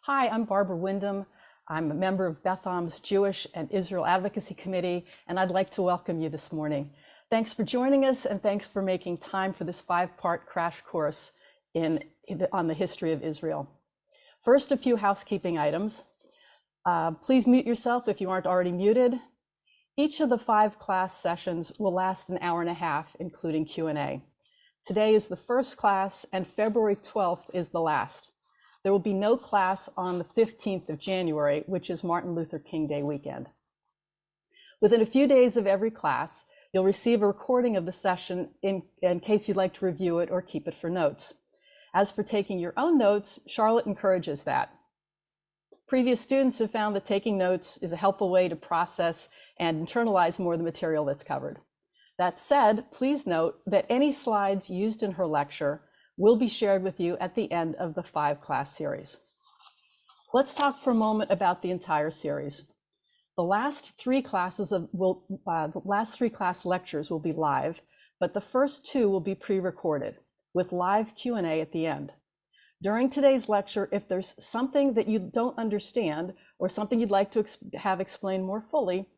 Hi, I'm Barbara Wyndham. I'm a member of Betham's Jewish and Israel Advocacy Committee, and I'd like to welcome you this morning. Thanks for joining us, and thanks for making time for this 5-part crash course on the history of Israel. First, a few housekeeping items. Please mute yourself if you aren't already muted. Each of the 5 class sessions will last an hour and a half, including Q&A. Today is the first class, and February 12th is the last. There will be no class on the 15th of January, which is Martin Luther King Day weekend. Within a few days of every class, you'll receive a recording of the session in case you'd like to review it or keep it for notes. As for taking your own notes, Charlotte encourages that. Previous students have found that taking notes is a helpful way to process and internalize more of the material that's covered. That said, please note that any slides used in her lecture will be shared with you at the end of the 5-class series. Let's talk for a moment about the entire series. The last 3 class lectures will be live, but the first 2 will be pre-recorded with live Q&A at the end. During today's lecture, if there's something that you don't understand or something you'd like to have explained more fully,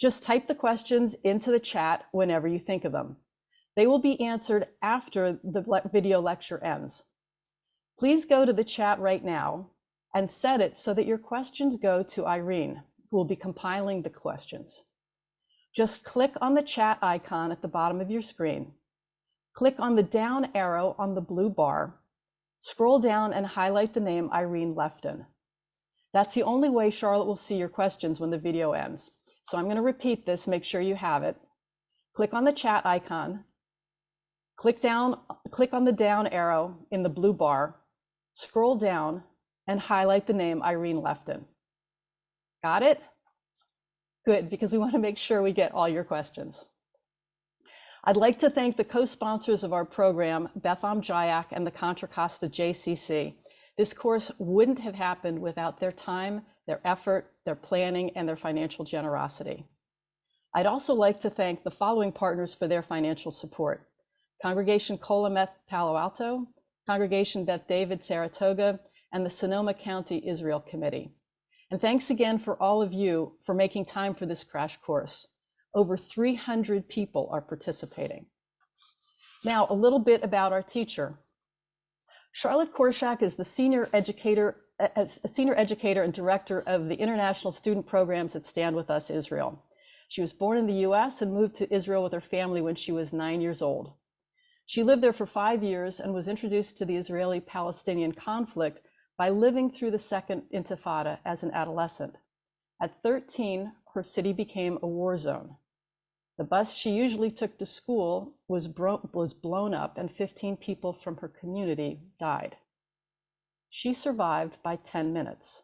just type the questions into the chat whenever you think of them. They will be answered after the video lecture ends. Please go to the chat right now and set it so that your questions go to Irene, who will be compiling the questions. Just click on the chat icon at the bottom of your screen. Click on the down arrow on the blue bar. Scroll down and highlight the name Irene Lefton. That's the only way Charlotte will see your questions when the video ends. So I'm going to repeat this, make sure you have it. Click on the chat icon. Click on the down arrow in the blue bar, scroll down, and highlight the name Irene Lefton. Got it? Good, because we want to make sure we get all your questions. I'd like to thank the co-sponsors of our program, Betham Jayak and the Contra Costa JCC. This course wouldn't have happened without their time, their effort, their planning, and their financial generosity. I'd also like to thank the following partners for their financial support: Congregation Kolameth Palo Alto, Congregation Beth David Saratoga, and the Sonoma County Israel Committee. And thanks again for all of you for making time for this crash course. Over 300 people are participating. Now, a little bit about our teacher. Charlotte Korchak is the senior educator and director of the International Student Programs at Stand With Us Israel. She was born in the US and moved to Israel with her family when she was 9 years old. She lived there for 5 years and was introduced to the Israeli-Palestinian conflict by living through the Second Intifada as an adolescent. At 13, her city became a war zone. The bus she usually took to school was blown up and 15 people from her community died. She survived by 10 minutes.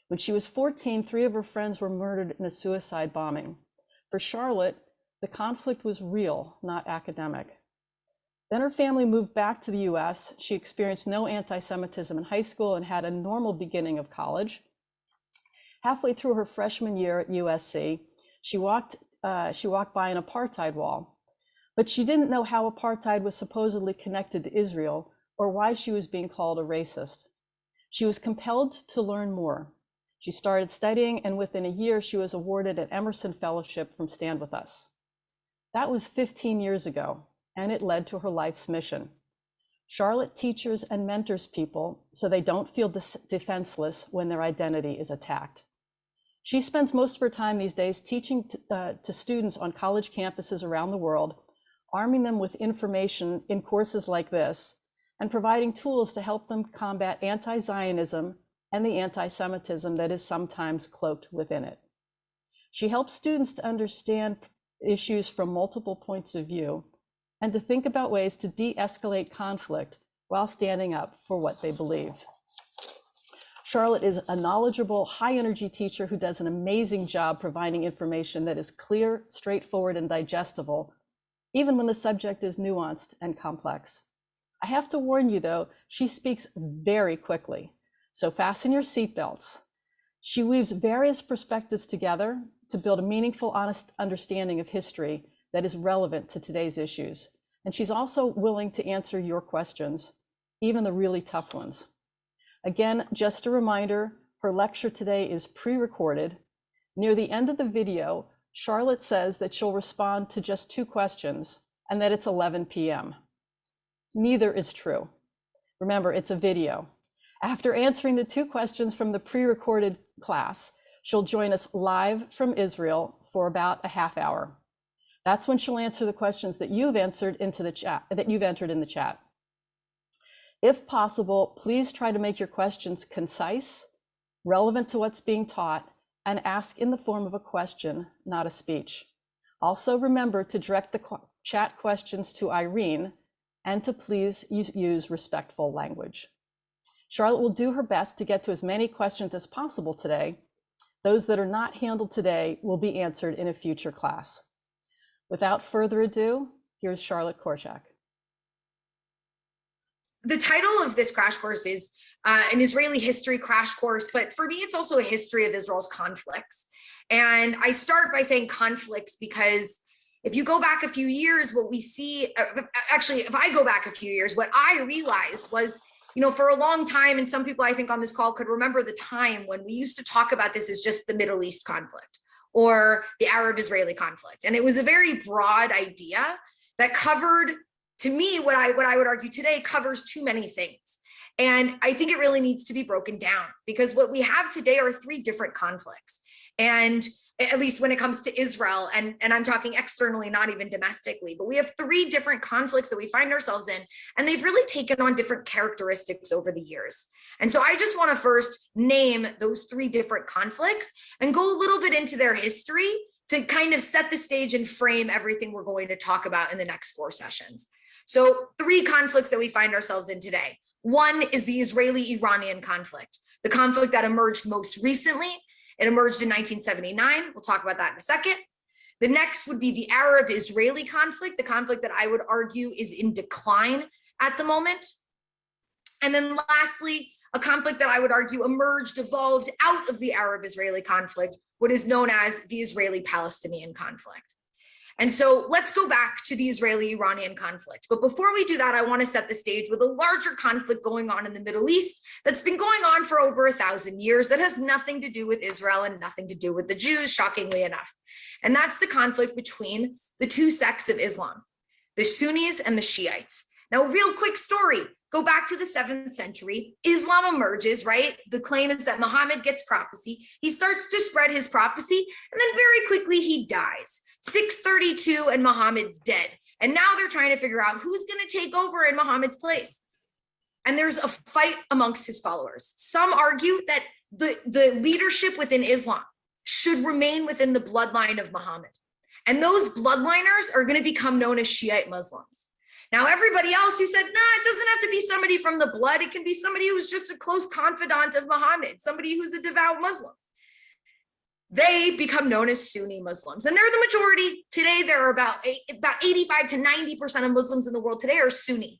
When she was 14, 3 of her friends were murdered in a suicide bombing. For Charlotte, the conflict was real, not academic. Then her family moved back to the US. She experienced no anti-Semitism in high school and had a normal beginning of college. Halfway through her freshman year at USC, she walked by an apartheid wall, but she didn't know how apartheid was supposedly connected to Israel or why she was being called a racist. She was compelled to learn more. She started studying, and within a year, she was awarded an Emerson Fellowship from Stand With Us. That was 15 years ago, and it led to her life's mission. Charlotte teaches and mentors people so they don't feel defenseless when their identity is attacked. She spends most of her time these days teaching to students on college campuses around the world, arming them with information in courses like this, and providing tools to help them combat anti-Zionism and the anti-Semitism that is sometimes cloaked within it. She helps students to understand issues from multiple points of view and to think about ways to de-escalate conflict while standing up for what they believe. Charlotte is a knowledgeable, high-energy teacher who does an amazing job providing information that is clear, straightforward, and digestible, even when the subject is nuanced and complex. I have to warn you, though, she speaks very quickly, so fasten your seatbelts. She weaves various perspectives together to build a meaningful, honest understanding of history that is relevant to today's issues. And she's also willing to answer your questions, even the really tough ones. Again, just a reminder, her lecture today is pre-recorded. Near the end of the video, Charlotte says that she'll respond to just 2 questions and that it's 11 p.m. Neither is true. Remember, it's a video. After answering the 2 questions from the pre-recorded class, she'll join us live from Israel for about a half hour. That's when she'll answer the questions that you've entered in the chat. If possible, please try to make your questions concise, relevant to what's being taught, and ask in the form of a question, not a speech. Also remember to direct the chat questions to Irene and to please use respectful language. Charlotte will do her best to get to as many questions as possible today. Those that are not handled today will be answered in a future class. Without further ado, here's Charlotte Korchak. The title of this crash course is an Israeli history crash course, but for me, it's also a history of Israel's conflicts. And I start by saying conflicts because if you go back a few years, what we see, actually, if I go back a few years, what I realized was, you know, for a long time, and some people I think on this call could remember the time when we used to talk about this as just the Middle East conflict or the Arab-Israeli conflict. And it was a very broad idea that covered, to me, what I would argue today covers too many things. And I think it really needs to be broken down because what we have today are 3 different conflicts. And at least when it comes to Israel, and I'm talking externally, not even domestically, but we have 3 different conflicts that we find ourselves in, and they've really taken on different characteristics over the years. And so I just want to first name those 3 different conflicts and go a little bit into their history to kind of set the stage and frame everything we're going to talk about in the next 4 sessions. So 3 conflicts that we find ourselves in today. One is the Israeli-Iranian conflict, the conflict that emerged most recently. It emerged in 1979. We'll talk about that in a second. The next would be the Arab-Israeli conflict, the conflict that I would argue is in decline at the moment. And then lastly, a conflict that I would argue evolved out of the Arab-Israeli conflict, what is known as the Israeli-Palestinian conflict. And so let's go back to the Israeli-Iranian conflict. But before we do that, I want to set the stage with a larger conflict going on in the Middle East that's been going on for over 1,000 years that has nothing to do with Israel and nothing to do with the Jews, shockingly enough. And that's the conflict between the 2 sects of Islam, the Sunnis and the Shiites. Now, real quick story, go back to the 7th century, Islam emerges, right? The claim is that Muhammad gets prophecy. He starts to spread his prophecy, and then very quickly he dies. 632 and Muhammad's dead. And now they're trying to figure out who's going to take over in Muhammad's place. And there's a fight amongst his followers. Some argue that the leadership within Islam should remain within the bloodline of Muhammad. And those bloodliners are going to become known as Shiite Muslims. Now, everybody else who said, nah, it doesn't have to be somebody from the blood. It can be somebody who's just a close confidant of Muhammad, somebody who's a devout Muslim. They become known as Sunni Muslims. And they're the majority. Today, there are about 85 to 90% of Muslims in the world today are Sunni.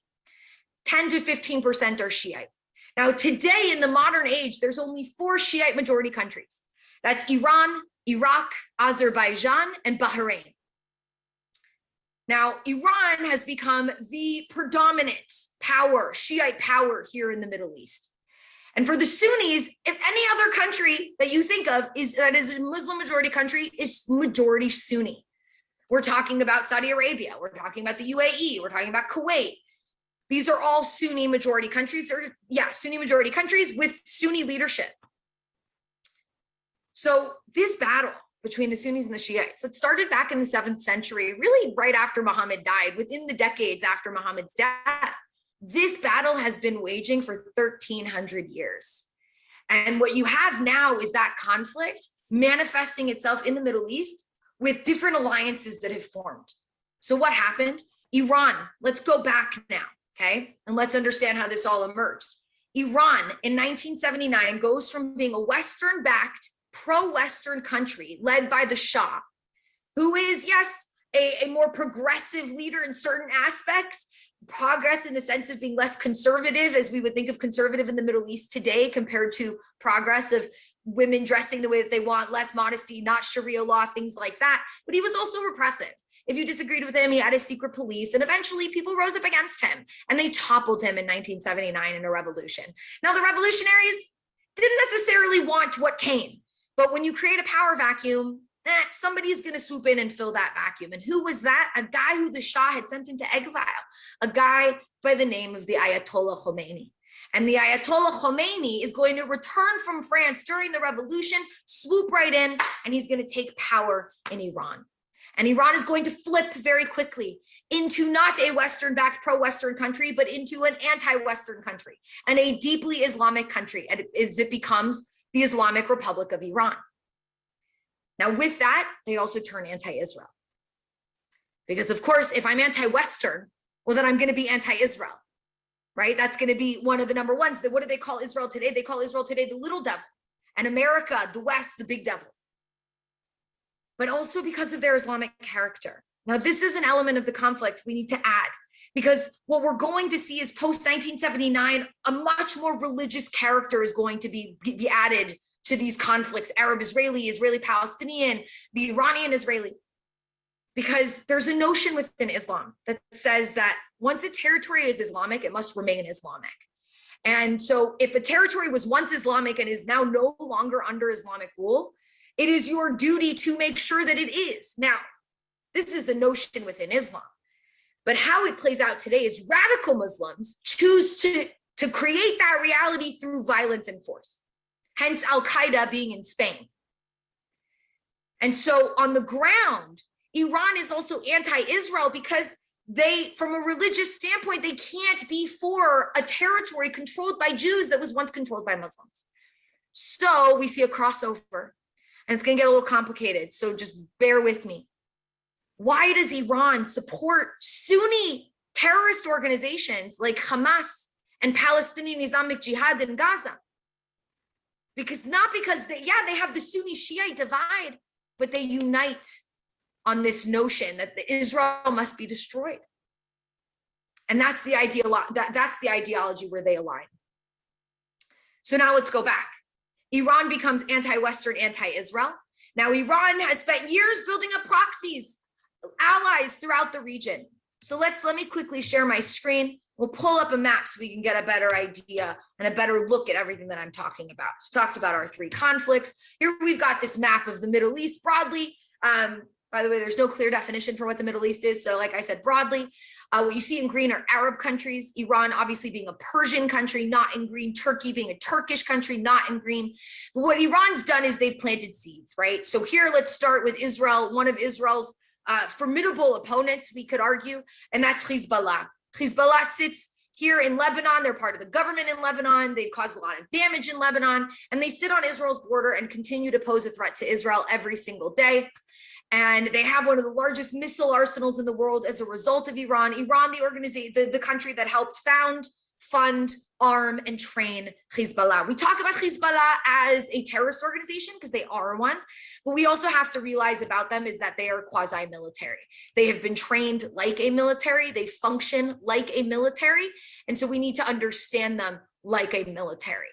10 to 15% are Shiite. Now, today in the modern age, there's only 4 Shiite majority countries. That's Iran, Iraq, Azerbaijan, and Bahrain. Now, Iran has become the predominant power, Shiite power here in the Middle East. And for the Sunnis, if any other country that you think of that is a Muslim majority country is majority Sunni. We're talking about Saudi Arabia. We're talking about the UAE. We're talking about Kuwait. These are all Sunni majority countries, Sunni majority countries with Sunni leadership. So this battle between the Sunnis and the Shiites, it started back in the 7th century, really right after Muhammad died, within the decades after Muhammad's death. This battle has been waging for 1,300 years. And what you have now is that conflict manifesting itself in the Middle East with different alliances that have formed. So what happened? Iran, let's go back now, okay? And let's understand how this all emerged. Iran in 1979 goes from being a Western-backed, pro-Western country led by the Shah, who is, yes, a more progressive leader in certain aspects, progress in the sense of being less conservative, as we would think of conservative in the Middle East today, compared to progress of women dressing the way that they want, less modesty, not Sharia law, things like that. But he was also repressive. If you disagreed with him, he had a secret police. And eventually people rose up against him and they toppled him in 1979 in a revolution. Now, the revolutionaries didn't necessarily want what came, but when you create a power vacuum, somebody's going to swoop in and fill that vacuum. And who was that? A guy who the Shah had sent into exile, a guy by the name of the Ayatollah Khomeini. And the Ayatollah Khomeini is going to return from France during the revolution, swoop right in, and he's going to take power in Iran. And Iran is going to flip very quickly into not a Western-backed pro-Western country, but into an anti-Western country and a deeply Islamic country as it becomes the Islamic Republic of Iran. Now, with that, they also turn anti-Israel. Because, of course, if I'm anti-Western, well, then I'm going to be anti-Israel, right? That's going to be one of the number ones. What do they call Israel today? They call Israel today the little devil, and America, the West, the big devil. But also because of their Islamic character. Now, this is an element of the conflict we need to add, because what we're going to see is post-1979, a much more religious character is going to be added to these conflicts, Arab-Israeli, Israeli-Palestinian, the Iranian-Israeli, because there's a notion within Islam that says that once a territory is Islamic, it must remain Islamic. And so if a territory was once Islamic and is now no longer under Islamic rule, it is your duty to make sure that it is. Now, this is a notion within Islam, but how it plays out today is radical Muslims choose to create that reality through violence and force. Hence Al-Qaeda being in Spain. And so on the ground, Iran is also anti-Israel because they, from a religious standpoint, they can't be for a territory controlled by Jews that was once controlled by Muslims. So we see a crossover, and it's going to get a little complicated. So just bear with me. Why does Iran support Sunni terrorist organizations like Hamas and Palestinian Islamic Jihad in Gaza? Because they have the Sunni Shiite divide, but they unite on this notion that the Israel must be destroyed. And that's the ideology where they align. So now let's go back. Iran becomes anti-Western, anti-Israel. Now Iran has spent years building up proxies, allies throughout the region. So let me quickly share my screen. We'll pull up a map so we can get a better idea and a better look at everything that I'm talking about. So talked about our three conflicts. Here we've got this map of the Middle East broadly. By the way, there's no clear definition for what the Middle East is. So like I said, broadly, what you see in green are Arab countries, Iran obviously being a Persian country, not in green, Turkey being a Turkish country, not in green. But what Iran's done is they've planted seeds, right? So here, let's start with Israel, one of Israel's formidable opponents, we could argue, and that's Hezbollah. Hezbollah sits here in Lebanon. They're part of the government in Lebanon. They've caused a lot of damage in Lebanon, and they sit on Israel's border and continue to pose a threat to Israel every single day. And they have one of the largest missile arsenals in the world as a result of Iran. Iran, the organization, the country that helped found, fund, arm, and train Hezbollah. We talk about Hezbollah as a terrorist organization because they are one, but we also have to realize about them is that they are quasi-military. They have been trained like a military, they function like a military, and so we need to understand them like a military.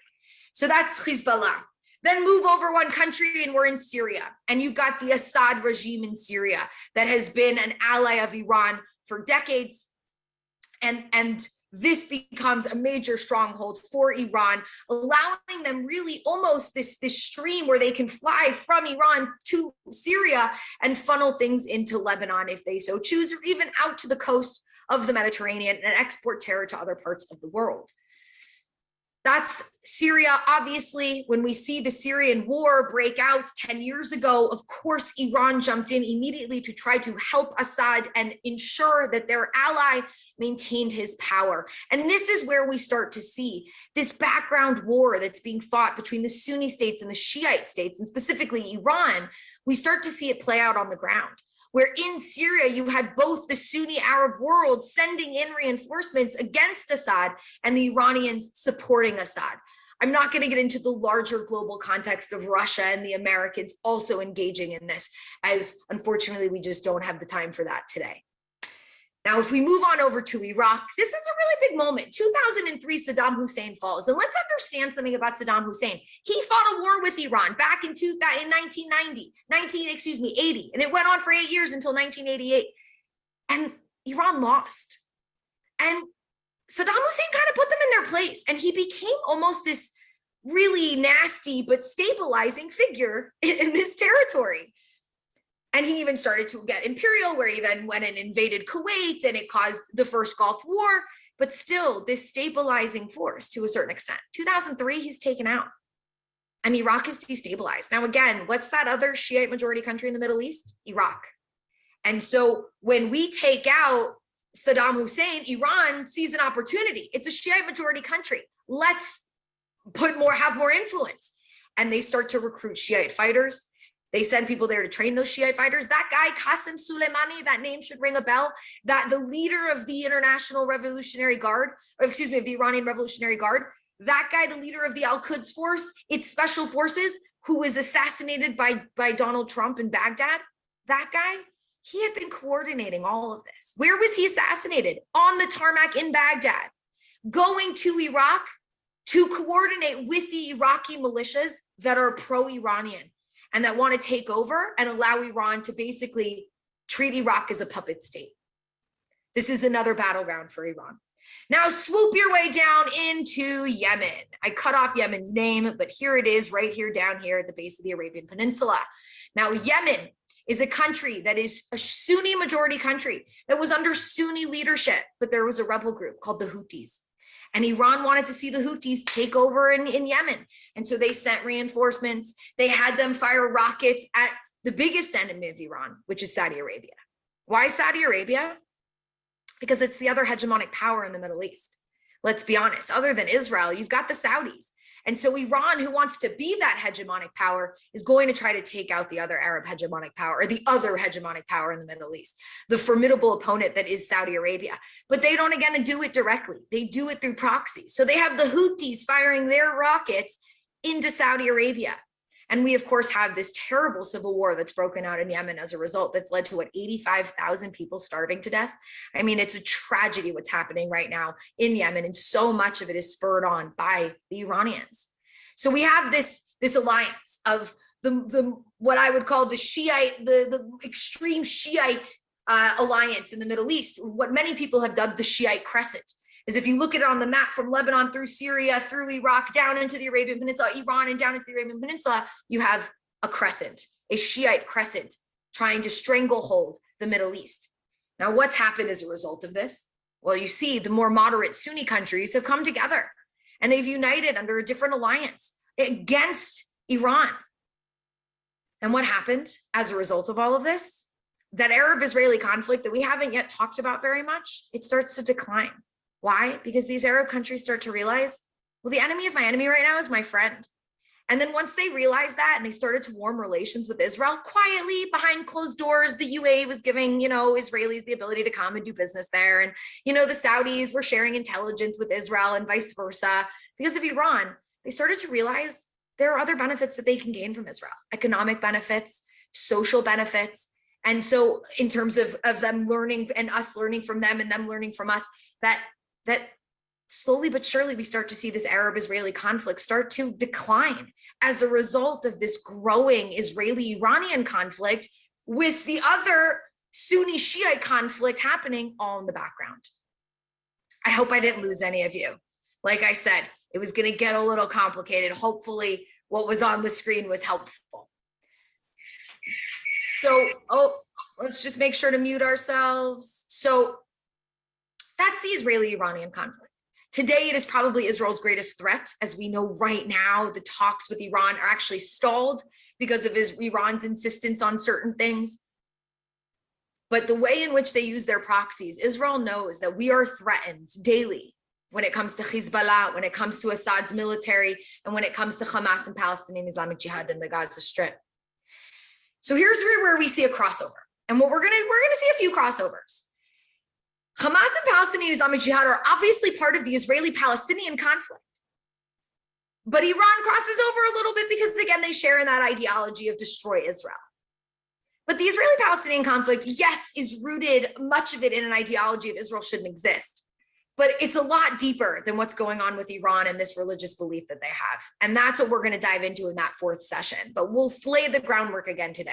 So that's Hezbollah. Then move over one country and we're in Syria, and you've got the Assad regime in Syria that has been an ally of Iran for decades, and this becomes a major stronghold for Iran, allowing them really almost this stream where they can fly from Iran to Syria and funnel things into Lebanon if they so choose, or even out to the coast of the Mediterranean and export terror to other parts of the world. That's Syria. Obviously, when we see the Syrian war break out 10 years ago, of course, Iran jumped in immediately to try to help Assad and ensure that their ally maintained his power. And this is where we start to see this background war that's being fought between the Sunni states and the Shiite states, and specifically Iran. We start to see it play out on the ground, where in Syria, you had both the Sunni Arab world sending in reinforcements against Assad and the Iranians supporting Assad. I'm not going to get into the larger global context of Russia and the Americans also engaging in this, as unfortunately, we just don't have the time for that today. Now, if we move on over to Iraq, this is a really big moment. 2003, Saddam Hussein falls. And let's understand something about Saddam Hussein. He fought a war with Iran back in 80, and it went on for 8 years until 1988. and Iran lost. And Saddam Hussein kind of put them in their place, and he became almost this really nasty but stabilizing figure in this territory. And he even started to get imperial, where he then went and invaded Kuwait, and it caused the first Gulf War. But still, this stabilizing force to a certain extent. 2003, he's taken out, and Iraq is destabilized. Now, again, what's that other Shiite majority country in the Middle East? Iraq. And so when we take out Saddam Hussein, Iran sees an opportunity. It's a Shiite majority country. Let's have more influence. And they start to recruit Shiite fighters. They send people there to train those Shiite fighters. That guy, Qasem Soleimani, that name should ring a bell, that the leader of the International Revolutionary Guard, or excuse me, of the Iranian Revolutionary Guard, that guy, the leader of the Al-Quds Force, its special forces, who was assassinated by Donald Trump in Baghdad, that guy, he had been coordinating all of this. Where was he assassinated? On the tarmac in Baghdad, going to Iraq to coordinate with the Iraqi militias that are pro-Iranian and that want to take over and allow Iran to basically treat Iraq as a puppet state. This is another battleground for Iran. Now swoop your way down into Yemen. I cut off Yemen's name, but here it is right here down here at the base of the Arabian Peninsula. Now Yemen is a country that is a Sunni majority country that was under Sunni leadership, but there was a rebel group called the Houthis. And Iran wanted to see the Houthis take over in Yemen. And so they sent reinforcements. They had them fire rockets at the biggest enemy of Iran, which is Saudi Arabia. Why Saudi Arabia? Because it's the other hegemonic power in the Middle East. Let's be honest, other than Israel, you've got the Saudis. And so Iran, who wants to be that hegemonic power, is going to try to take out the other Arab hegemonic power, or the other hegemonic power in the Middle East, the formidable opponent that is Saudi Arabia. But they don't, again, do it directly. They do it through proxies. So they have the Houthis firing their rockets into Saudi Arabia. And we, of course, have this terrible civil war that's broken out in Yemen as a result, that's led to 85,000 people starving to death. I mean, it's a tragedy what's happening right now in Yemen, and so much of it is spurred on by the Iranians. So we have this alliance of the what I would call the Shiite, the extreme Shiite alliance in the Middle East, what many people have dubbed the Shiite Crescent. Is if you look at it on the map from Lebanon through Syria, through Iraq, down into the Arabian Peninsula, Iran, and down into the Arabian Peninsula, you have a crescent, a Shiite crescent trying to stranglehold the Middle East. Now, what's happened as a result of this? Well, you see the more moderate Sunni countries have come together and they've united under a different alliance against Iran. And what happened as a result of all of this? That Arab-Israeli conflict that we haven't yet talked about very much, it starts to decline. Why? Because these Arab countries start to realize, well, the enemy of my enemy right now is my friend. And then once they realized that and they started to warm relations with Israel, quietly behind closed doors, the UAE was giving, Israelis the ability to come and do business there. And, the Saudis were sharing intelligence with Israel and vice versa. Because of Iran, they started to realize there are other benefits that they can gain from Israel, economic benefits, social benefits. And so in terms of them learning and us learning from them and them learning from us, that slowly but surely we start to see this Arab-Israeli conflict start to decline as a result of this growing Israeli-Iranian conflict with the other Sunni Shiite conflict happening all in the background. I hope I didn't lose any of you. Like I said, it was going to get a little complicated. Hopefully what was on the screen was helpful. So, let's just make sure to mute ourselves. So that's the Israeli-Iranian conflict. Today, it is probably Israel's greatest threat. As we know right now, the talks with Iran are actually stalled because of Iran's insistence on certain things. But the way in which they use their proxies, Israel knows that we are threatened daily when it comes to Hezbollah, when it comes to Assad's military, and when it comes to Hamas and Palestinian Islamic Jihad in the Gaza Strip. So here's where we see a crossover. And what we're gonna see a few crossovers. Hamas and Palestinian Islamic Jihad are obviously part of the Israeli-Palestinian conflict. But Iran crosses over a little bit because, again, they share in that ideology of destroy Israel. But the Israeli-Palestinian conflict, yes, is rooted, much of it, in an ideology of Israel shouldn't exist. But it's a lot deeper than what's going on with Iran and this religious belief that they have. And that's what we're going to dive into in that fourth session. But we'll lay the groundwork again today.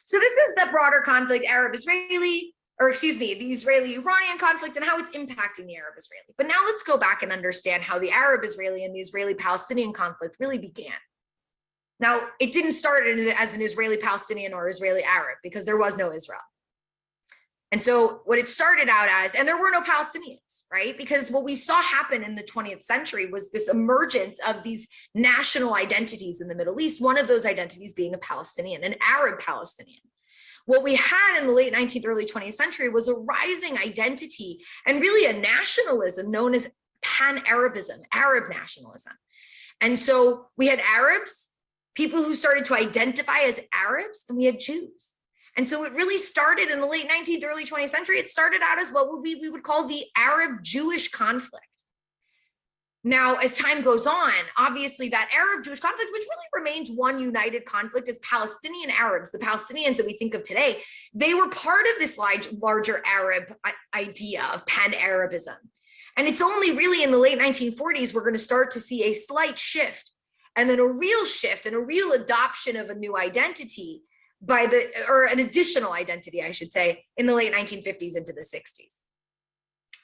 So this is the broader conflict, Arab-Israeli, or excuse me, the Israeli-Iranian conflict and how it's impacting the Arab-Israeli. But now let's go back and understand how the Arab-Israeli and the Israeli-Palestinian conflict really began. Now, it didn't start as an Israeli-Palestinian or Israeli-Arab because there was no Israel. And so what it started out as, and there were no Palestinians, right? Because what we saw happen in the 20th century was this emergence of these national identities in the Middle East, one of those identities being a Palestinian, an Arab Palestinian. What we had in the late 19th, early 20th century was a rising identity and really a nationalism known as pan-Arabism, Arab nationalism. And so we had Arabs, people who started to identify as Arabs, and we had Jews. And so it really started in the late 19th, early 20th century. It started out as what we would call the Arab-Jewish conflict. Now, as time goes on, obviously that Arab-Jewish conflict, which really remains one united conflict, is Palestinian Arabs, the Palestinians that we think of today, they were part of this larger Arab idea of pan-Arabism. And it's only really in the late 1940s we're going to start to see a slight shift, and then a real shift and a real adoption of a new identity or an additional identity, I should say, in the late 1950s into the 60s.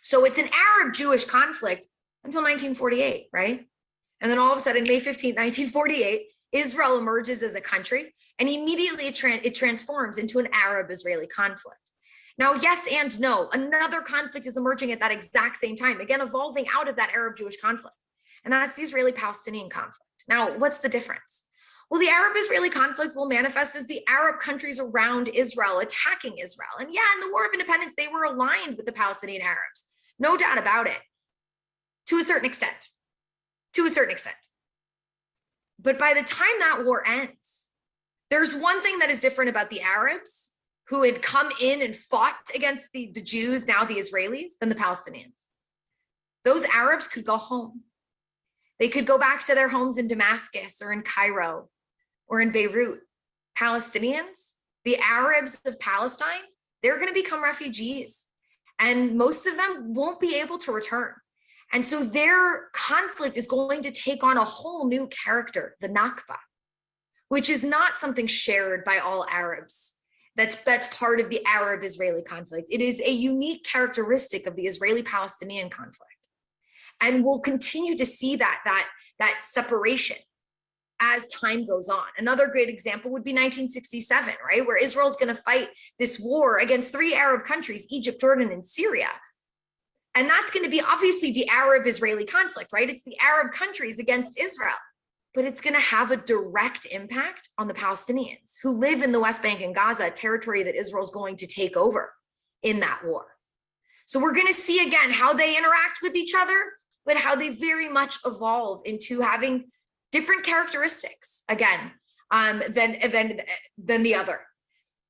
So it's an Arab-Jewish conflict until 1948, right? And then all of a sudden, May 15th, 1948, Israel emerges as a country, and immediately it transforms into an Arab-Israeli conflict. Now, yes and no, another conflict is emerging at that exact same time, again, evolving out of that Arab-Jewish conflict, and that's the Israeli-Palestinian conflict. Now, what's the difference? Well, the Arab-Israeli conflict will manifest as the Arab countries around Israel attacking Israel. And yeah, in the War of Independence, they were aligned with the Palestinian Arabs. No doubt about it, to a certain extent. But by the time that war ends, there's one thing that is different about the Arabs who had come in and fought against the Jews, now the Israelis, than the Palestinians. Those Arabs could go home. They could go back to their homes in Damascus or in Cairo or in Beirut. Palestinians, the Arabs of Palestine, they're going to become refugees, and most of them won't be able to return. And so their conflict is going to take on a whole new character, the Nakba, which is not something shared by all Arabs. That's part of the Arab-Israeli conflict. It is a unique characteristic of the Israeli-Palestinian conflict. And we'll continue to see that separation as time goes on. Another great example would be 1967, right? Where Israel's going to fight this war against 3 Arab countries, Egypt, Jordan, and Syria. And that's going to be obviously the Arab-Israeli conflict, right? It's the Arab countries against Israel, but it's going to have a direct impact on the Palestinians who live in the West Bank and Gaza, territory that Israel's going to take over in that war. So we're going to see again how they interact with each other, but how they very much evolve into having different characteristics again than the other.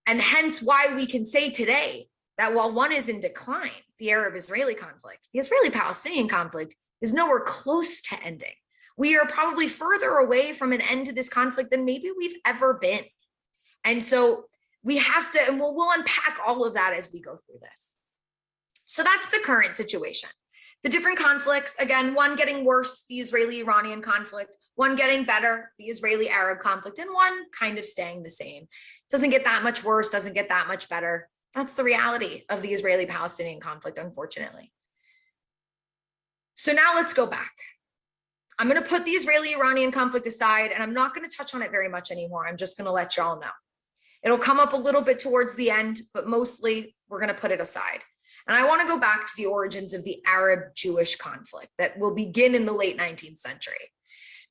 And hence why we can say today that while one is in decline, the Arab-Israeli conflict, the Israeli-Palestinian conflict is nowhere close to ending. We are probably further away from an end to this conflict than maybe we've ever been. And so we have to, and we'll unpack all of that as we go through this. So that's the current situation. The different conflicts, again, one getting worse, the Israeli-Iranian conflict, one getting better, the Israeli-Arab conflict, and one kind of staying the same. Doesn't get that much worse, doesn't get that much better. That's the reality of the Israeli-Palestinian conflict, unfortunately. So now let's go back. I'm going to put the Israeli-Iranian conflict aside, and I'm not going to touch on it very much anymore. I'm just going to let y'all know. It'll come up a little bit towards the end, but mostly we're going to put it aside. And I want to go back to the origins of the Arab-Jewish conflict that will begin in the late 19th century.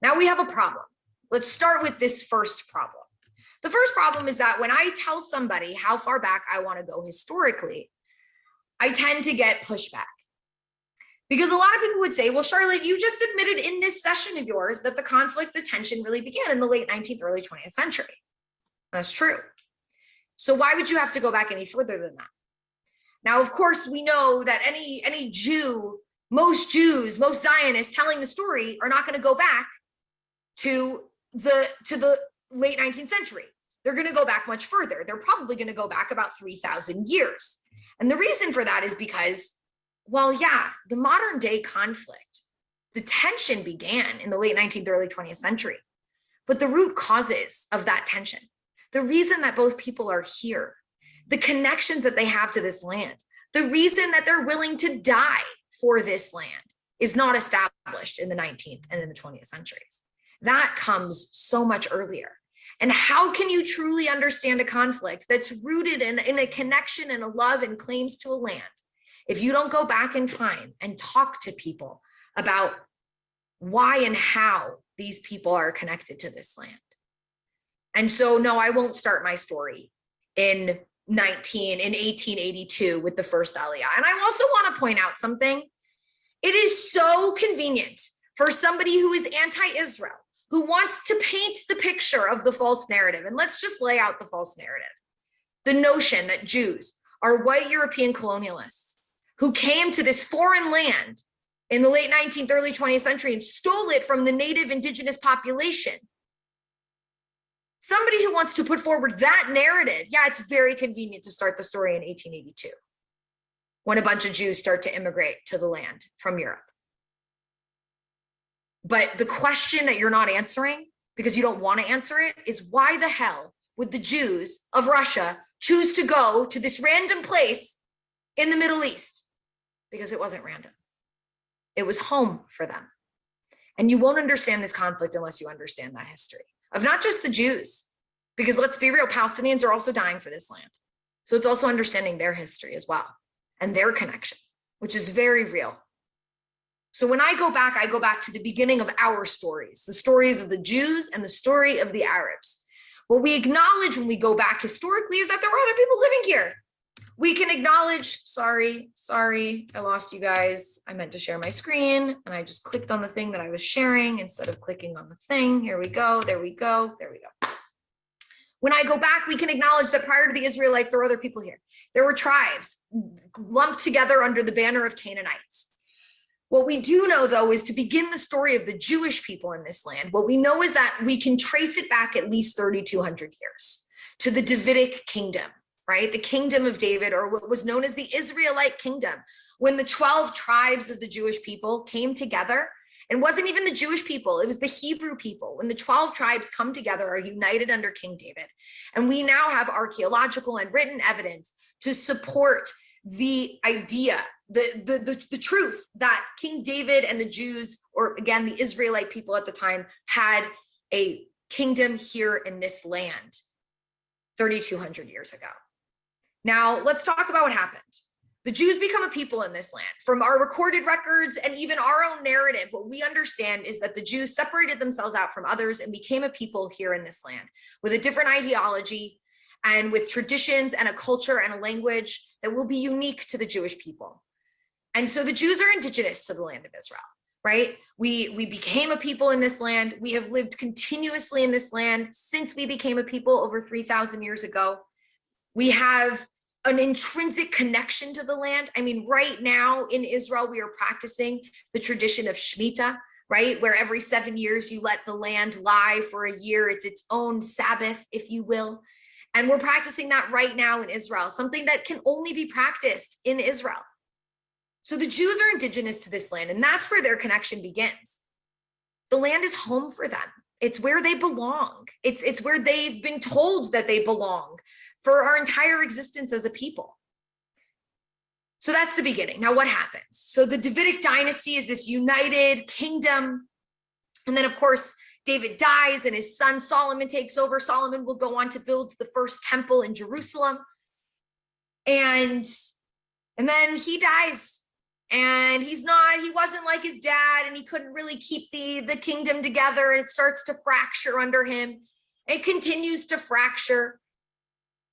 Now we have a problem. Let's start with this first problem. The first problem is that when I tell somebody how far back I want to go historically, I tend to get pushback. Because a lot of people would say, well, Charlotte, you just admitted in this session of yours that the conflict, the tension really began in the late 19th, early 20th century. That's true. So why would you have to go back any further than that? Now, of course, we know that any Jew, most Jews, most Zionists telling the story are not going to go back to the late 19th century. They're going to go back much further. They're probably going to go back about 3,000 years. And the reason for that is because, well, yeah, the modern day conflict, the tension began in the late 19th, early 20th century. But the root causes of that tension, the reason that both people are here, the connections that they have to this land, the reason that they're willing to die for this land is not established in the 19th and in the 20th centuries. That comes so much earlier. And how can you truly understand a conflict that's rooted in a connection and a love and claims to a land if you don't go back in time and talk to people about why and how these people are connected to this land? And so, no, I won't start my story in 1882 with the first Aliyah. And I also want to point out something. It is so convenient for somebody who is anti-Israel, who wants to paint the picture of the false narrative. And let's just lay out the false narrative. The notion that Jews are white European colonialists who came to this foreign land in the late 19th, early 20th century and stole it from the native indigenous population. Somebody who wants to put forward that narrative, yeah, it's very convenient to start the story in 1882 when a bunch of Jews start to immigrate to the land from Europe. But the question that you're not answering, because you don't want to answer it, is why the hell would the Jews of Russia choose to go to this random place in the Middle East? Because it wasn't random. It was home for them. And you won't understand this conflict unless you understand that history of not just the Jews, because let's be real, Palestinians are also dying for this land. So it's also understanding their history as well and their connection, which is very real. So when I go back to the beginning of our stories, the stories of the Jews and the story of the Arabs. What we acknowledge when we go back historically is that there were other people living here. We can acknowledge, sorry, I lost you guys. I meant to share my screen and I just clicked on the thing that I was sharing instead of clicking on the thing. Here we go, there we go. When I go back, we can acknowledge that prior to the Israelites, there were other people here. There were tribes lumped together under the banner of Canaanites. What we do know, though, is to begin the story of the Jewish people in this land, what we know is that we can trace it back at least 3,200 years to the Davidic kingdom, right? The kingdom of David, or what was known as the Israelite kingdom, when the 12 tribes of the Jewish people came together. It wasn't even the Jewish people, it was the Hebrew people. When the 12 tribes come together, are united under King David. And we now have archaeological and written evidence to support the idea, the truth that King David and the Jews, or again, the Israelite people at the time, had a kingdom here in this land 3,200 years ago. Now, let's talk about what happened. The Jews become a people in this land. From our recorded records and even our own narrative, what we understand is that the Jews separated themselves out from others and became a people here in this land with a different ideology and with traditions and a culture and a language that will be unique to the Jewish people. And so the Jews are indigenous to the land of Israel, right? We became a people in this land. We have lived continuously in this land since we became a people over 3,000 years ago. We have an intrinsic connection to the land. I mean, right now in Israel, we are practicing the tradition of Shemitah, right? Where every 7 years you let the land lie for a year. It's its own Sabbath, if you will. And we're practicing that right now in Israel, something that can only be practiced in Israel. So the Jews are indigenous to this land, and that's where their connection begins. The land is home for them. It's where they belong. It's where they've been told that they belong for our entire existence as a people. So that's the beginning. Now what happens? So the Davidic dynasty is this united kingdom. And then of course, David dies and his son Solomon takes over. Solomon will go on to build the first temple in Jerusalem. And then he dies. And he wasn't like his dad, and he couldn't really keep the kingdom together, and it starts to fracture under him. It continues to fracture.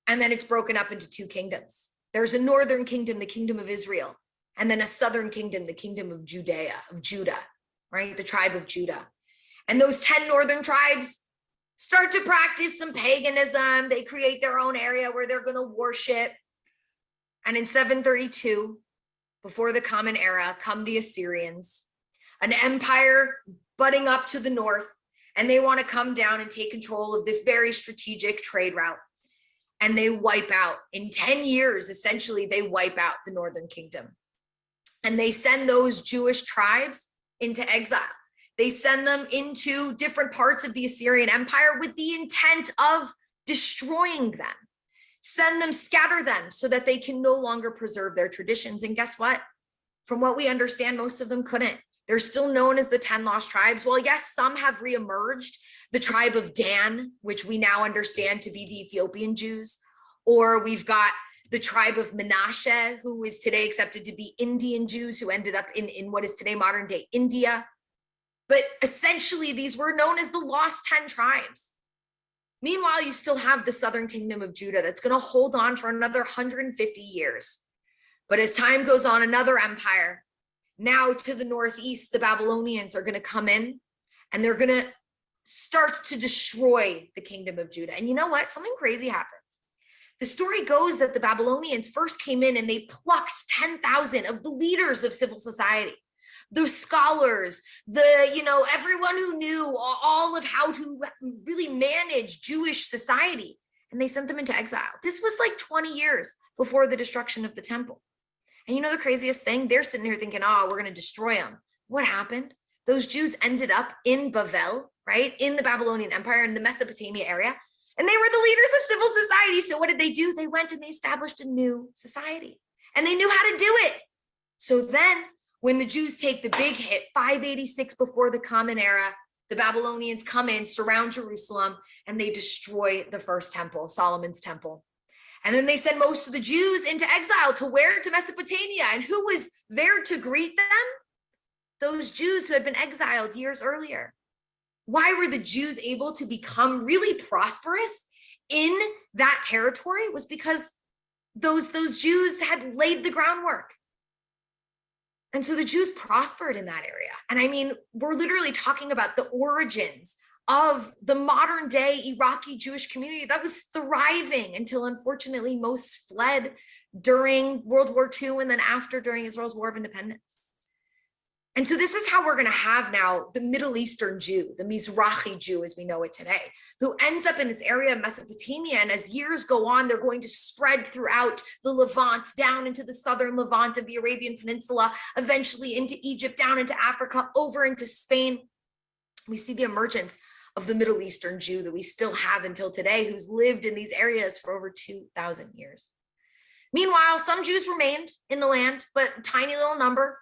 And then it's broken up into two kingdoms. There's a northern kingdom, the kingdom of Israel, and then a southern kingdom, the kingdom of Judah, right? The tribe of Judah. And those 10 northern tribes start to practice some paganism. They create their own area where they're going to worship. And in 732, before the Common Era, come the Assyrians, an empire butting up to the north, and they want to come down and take control of this very strategic trade route. And they wipe out, in 10 years, essentially, they wipe out the northern kingdom. And they send those Jewish tribes into exile. They send them into different parts of the Assyrian Empire with the intent of destroying them. send them, scatter them so that they can no longer preserve their traditions. And guess what? From what we understand, most of them couldn't. They're still known as the 10 lost tribes. Well, yes, some have reemerged. The tribe of Dan, which we now understand to be the Ethiopian Jews, or we've got the tribe of Menashe, who is today accepted to be Indian Jews, who ended up in what is today modern day India. But essentially, these were known as the lost 10 tribes. Meanwhile, you still have the southern kingdom of Judah that's going to hold on for another 150 years. But as time goes on, another empire, now to the northeast, the Babylonians are going to come in and they're going to start to destroy the kingdom of Judah. And you know what? Something crazy happens. The story goes that the Babylonians first came in and they plucked 10,000 of the leaders of civil society, the scholars, everyone who knew all of how to really manage Jewish society, and they sent them into exile. This was like 20 years before the destruction of the temple. And you know the craziest thing? They're sitting here thinking, oh, we're going to destroy them. What happened? Those Jews ended up in Bavel, right? In the Babylonian Empire, in the Mesopotamia area. And they were the leaders of civil society. So what did they do? They went and they established a new society. And they knew how to do it. So then when the Jews take the big hit, 586 before the Common Era, the Babylonians come in, surround Jerusalem, and they destroy the first temple, Solomon's temple. And then they send most of the Jews into exile to where? To Mesopotamia. And who was there to greet them? Those Jews who had been exiled years earlier. Why were the Jews able to become really prosperous in that territory? Was because those Jews had laid the groundwork. And so the Jews prospered in that area. And I mean, we're literally talking about the origins of the modern day Iraqi Jewish community that was thriving until unfortunately most fled during World War II and then after during Israel's War of Independence. And so this is how we're going to have now the Middle Eastern Jew, the Mizrahi Jew as we know it today, who ends up in this area of Mesopotamia. And as years go on, they're going to spread throughout the Levant, down into the southern Levant of the Arabian Peninsula, eventually into Egypt, down into Africa, over into Spain. We see the emergence of the Middle Eastern Jew that we still have until today, who's lived in these areas for over 2,000 years. Meanwhile, some Jews remained in the land, but a tiny little number.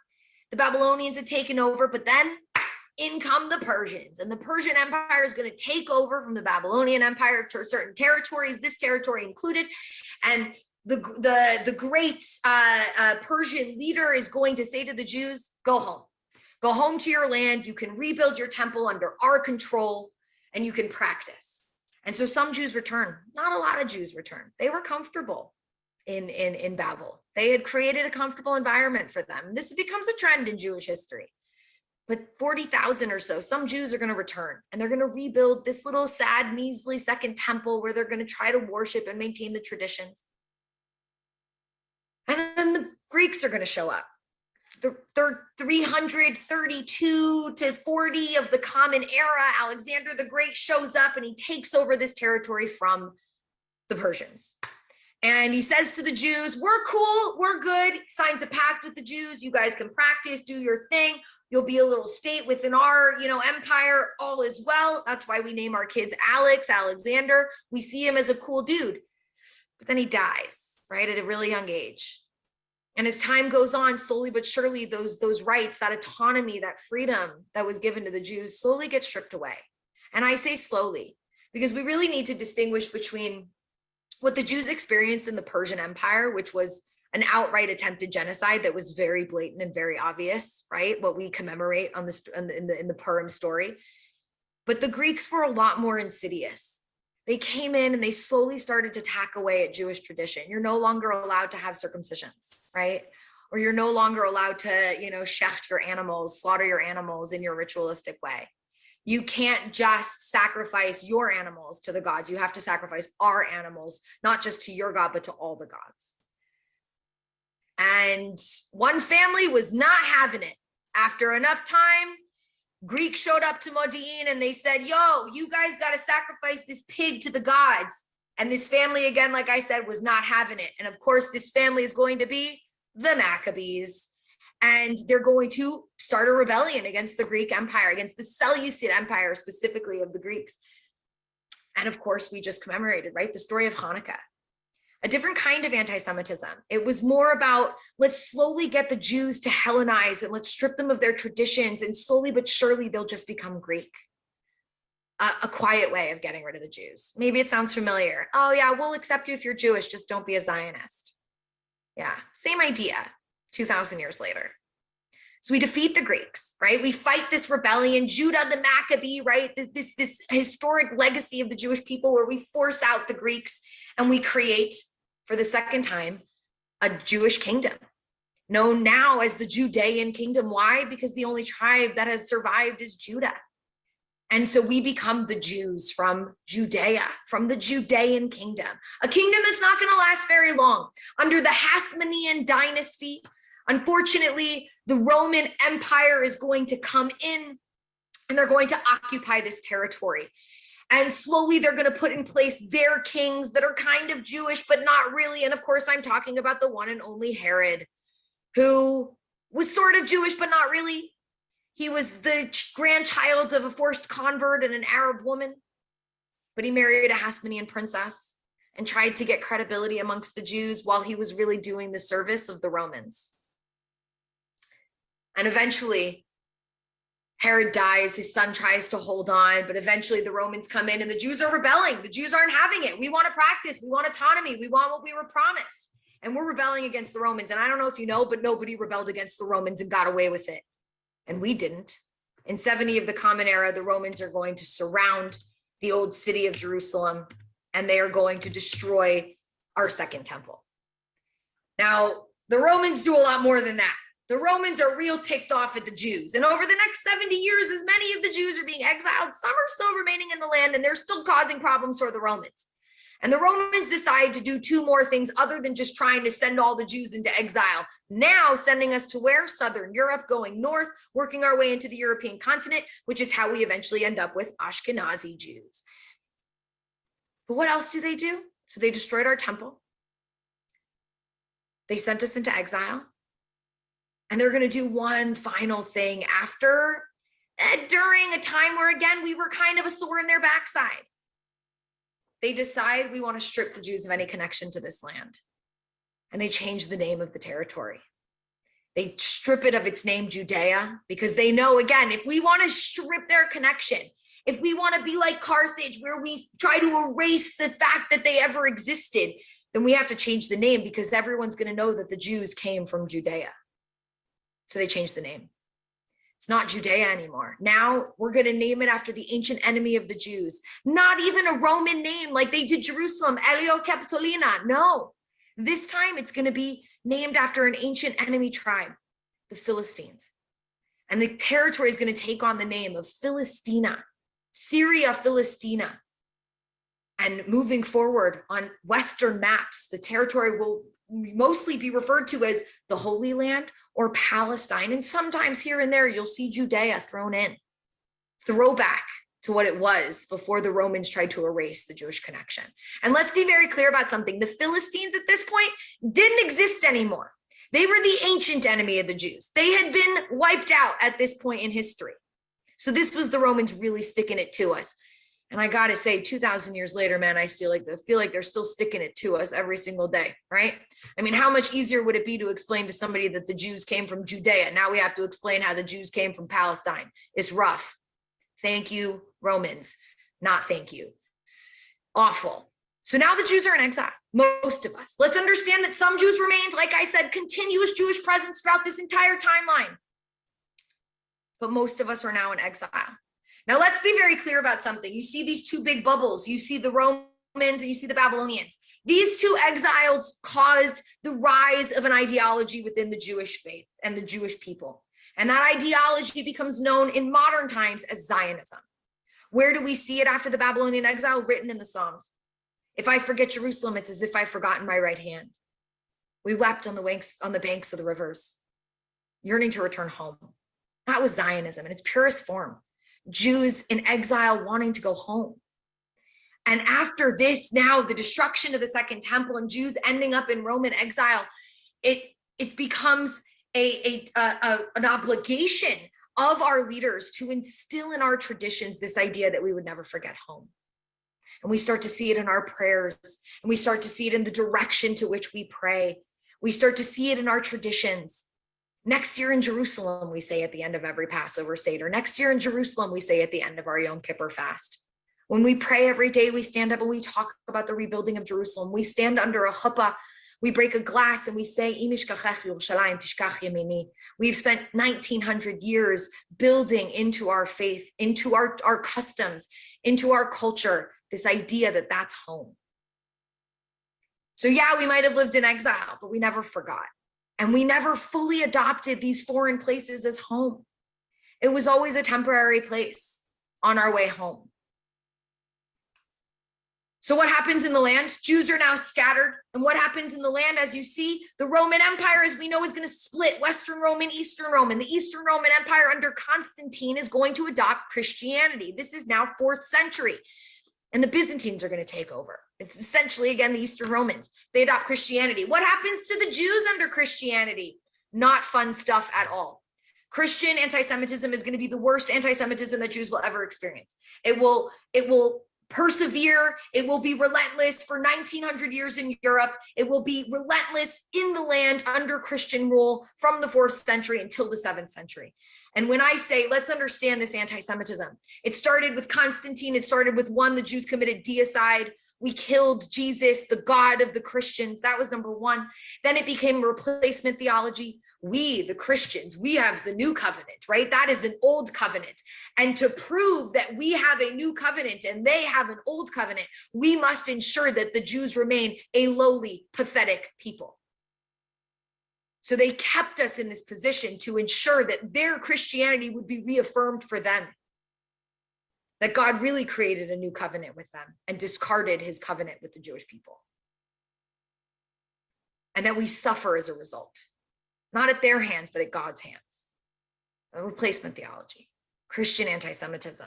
The Babylonians had taken over, but then in come the Persians, and the Persian Empire is going to take over from the Babylonian Empire to certain territories, this territory included, and the great Persian leader is going to say to the Jews, go home to your land. You can rebuild your temple under our control, and you can practice. And so some Jews return. Not a lot of Jews return. They were comfortable in Babel. They had created a comfortable environment for them. This becomes a trend in Jewish history. But 40,000 or so, some Jews are going to return, and they're going to rebuild this little sad, measly second temple where they're going to try to worship and maintain the traditions. And then the Greeks are going to show up. They're 332 to 40 of the Common Era. Alexander the Great shows up and he takes over this territory from the Persians. And he says to the Jews, we're cool, we're good, signs a pact with the Jews. You guys can practice, do your thing. You'll be a little state within our, empire, all is well. That's why we name our kids Alexander. We see him as a cool dude. But then he dies, right, at a really young age. And as time goes on, slowly but surely, those rights, that autonomy, that freedom that was given to the Jews slowly gets stripped away. And I say slowly, because we really need to distinguish between what the Jews experienced in the Persian Empire, which was an outright attempted genocide that was very blatant and very obvious, right? What we commemorate on this in the Purim story. But the Greeks were a lot more insidious. They came in and they slowly started to tack away at Jewish tradition. You're no longer allowed to have circumcisions, right? Or you're no longer allowed to, shecht your animals, slaughter your animals in your ritualistic way. You can't just sacrifice your animals to the gods. You have to sacrifice our animals, not just to your God, but to all the gods. And one family was not having it. After enough time, Greeks showed up to Modi'in and they said, yo, you guys got to sacrifice this pig to the gods. And this family, again, like I said, was not having it. And of course, this family is going to be the Maccabees. And they're going to start a rebellion against the Greek Empire, against the Seleucid Empire, specifically of the Greeks. And of course, we just commemorated, right, the story of Hanukkah. a different kind of anti-Semitism. It was more about, let's slowly get the Jews to Hellenize and let's strip them of their traditions, and slowly but surely they'll just become Greek. A quiet way of getting rid of the Jews. Maybe it sounds familiar. Oh yeah, we'll accept you if you're Jewish, just don't be a Zionist. Yeah, same idea 2,000 years later. So we defeat the Greeks, right? We fight this rebellion, Judah the Maccabee, right? This historic legacy of the Jewish people where we force out the Greeks and we create, for the second time, a Jewish kingdom, known now as the Judean kingdom. Why? Because the only tribe that has survived is Judah. And so we become the Jews from Judea, from the Judean kingdom, a kingdom that's not going to last very long. Under the Hasmonean dynasty, unfortunately, the Roman Empire is going to come in and they're going to occupy this territory. And slowly they're going to put in place their kings that are kind of Jewish, but not really. And of course, I'm talking about the one and only Herod, who was sort of Jewish, but not really. He was the grandchild of a forced convert and an Arab woman, but he married a Hasmonean princess and tried to get credibility amongst the Jews while he was really doing the service of the Romans. And eventually, Herod dies, his son tries to hold on, but eventually the Romans come in and the Jews are rebelling. The Jews aren't having it. We want to practice, we want autonomy, we want what we were promised. And we're rebelling against the Romans. And I don't know if you know, but nobody rebelled against the Romans and got away with it. And we didn't. In 70 of the Common Era, the Romans are going to surround the old city of Jerusalem, and they are going to destroy our second temple. Now, the Romans do a lot more than that. The Romans are real ticked off at the Jews. And over the next 70 years, as many of the Jews are being exiled, some are still remaining in the land, and they're still causing problems for the Romans. And the Romans decide to do two more things other than just trying to send all the Jews into exile. Now sending us to where? Southern Europe, going north, working our way into the European continent, which is how we eventually end up with Ashkenazi Jews. But what else do? So they destroyed our temple. They sent us into exile. And they're going to do one final thing after, during a time where, again, we were kind of a sore in their backside. They decide we want to strip the Jews of any connection to this land. And they change the name of the territory. They strip it of its name Judea, because they know, again, if we want to strip their connection, if we want to be like Carthage, where we try to erase the fact that they ever existed, then we have to change the name, because everyone's going to know that the Jews came from Judea. So they changed the name. It's not Judea anymore. Now we're going to name it after the ancient enemy of the Jews. Not even a Roman name like they did Jerusalem, Elio Capitolina. No, this time it's going to be named after an ancient enemy tribe, the Philistines. And the territory is going to take on the name of Philistina, Syria Philistina. And moving forward on Western maps, the territory will mostly be referred to as the Holy Land or Palestine. And sometimes here and there, you'll see Judea thrown in. Throwback to what it was before the Romans tried to erase the Jewish connection. And let's be very clear about something. The Philistines at this point didn't exist anymore. They were the ancient enemy of the Jews. They had been wiped out at this point in history. So this was the Romans really sticking it to us. And I got to say, 2,000 years later, man, I feel like they're still sticking it to us every single day, right? I mean, how much easier would it be to explain to somebody that the Jews came from Judea? Now we have to explain how the Jews came from Palestine. It's rough. Thank you, Romans. Not thank you. Awful. So now the Jews are in exile, most of us. Let's understand that some Jews remained, like I said, continuous Jewish presence throughout this entire timeline. But most of us are now in exile. Now, let's be very clear about something. You see these two big bubbles. You see the Romans and you see the Babylonians. These two exiles caused the rise of an ideology within the Jewish faith and the Jewish people. And that ideology becomes known in modern times as Zionism. Where do we see it after the Babylonian exile? Written in the Psalms. If I forget Jerusalem, it's as if I've forgotten my right hand. We wept on the banks of the rivers, yearning to return home. That was Zionism in its purest form. Jews in exile wanting to go home. And after this, now the destruction of the Second Temple and Jews ending up in Roman exile, it becomes an obligation of our leaders to instill in our traditions this idea that we would never forget home. And we start to see it in our prayers, and we start to see it in the direction to which we pray. We start to see it in our traditions. Next year in Jerusalem, we say at the end of every Passover Seder. Next year in Jerusalem, we say at the end of our Yom Kippur fast. When we pray every day, we stand up and we talk about the rebuilding of Jerusalem. We stand under a chuppah, we break a glass and we say, we've spent 1900 years building into our faith, into our customs, into our culture, this idea that that's home. So yeah, we might have lived in exile, but we never forgot. And we never fully adopted these foreign places as home. It was always a temporary place on our way home. So what happens in the land? Jews are now scattered. And what happens in the land? As you see, the Roman Empire, as we know, is going to split Western Rome and Eastern Rome. And the Eastern Roman Empire under Constantine is going to adopt Christianity. This is now 4th century. And the Byzantines are going to take over. It's essentially, again, the Eastern Romans. They adopt Christianity. What happens to the Jews under Christianity? Not fun stuff at all. Christian anti-Semitism is going to be the worst anti-Semitism that Jews will ever experience. It will persevere. It will be relentless for 1900 years in Europe. It will be relentless in the land under Christian rule from the 4th century until the 7th century. And when I say, let's understand this anti-Semitism, it started with Constantine. It started with the Jews committed deicide. We killed Jesus, the God of the Christians. That was number one. Then it became replacement theology. We, the Christians, we have the new covenant, right? That is an old covenant. And to prove that we have a new covenant and they have an old covenant, we must ensure that the Jews remain a lowly, pathetic people. So they kept us in this position to ensure that their Christianity would be reaffirmed for them. That God really created a new covenant with them and discarded his covenant with the Jewish people. And that we suffer as a result. Not at their hands, but at God's hands. A replacement theology, Christian anti-Semitism.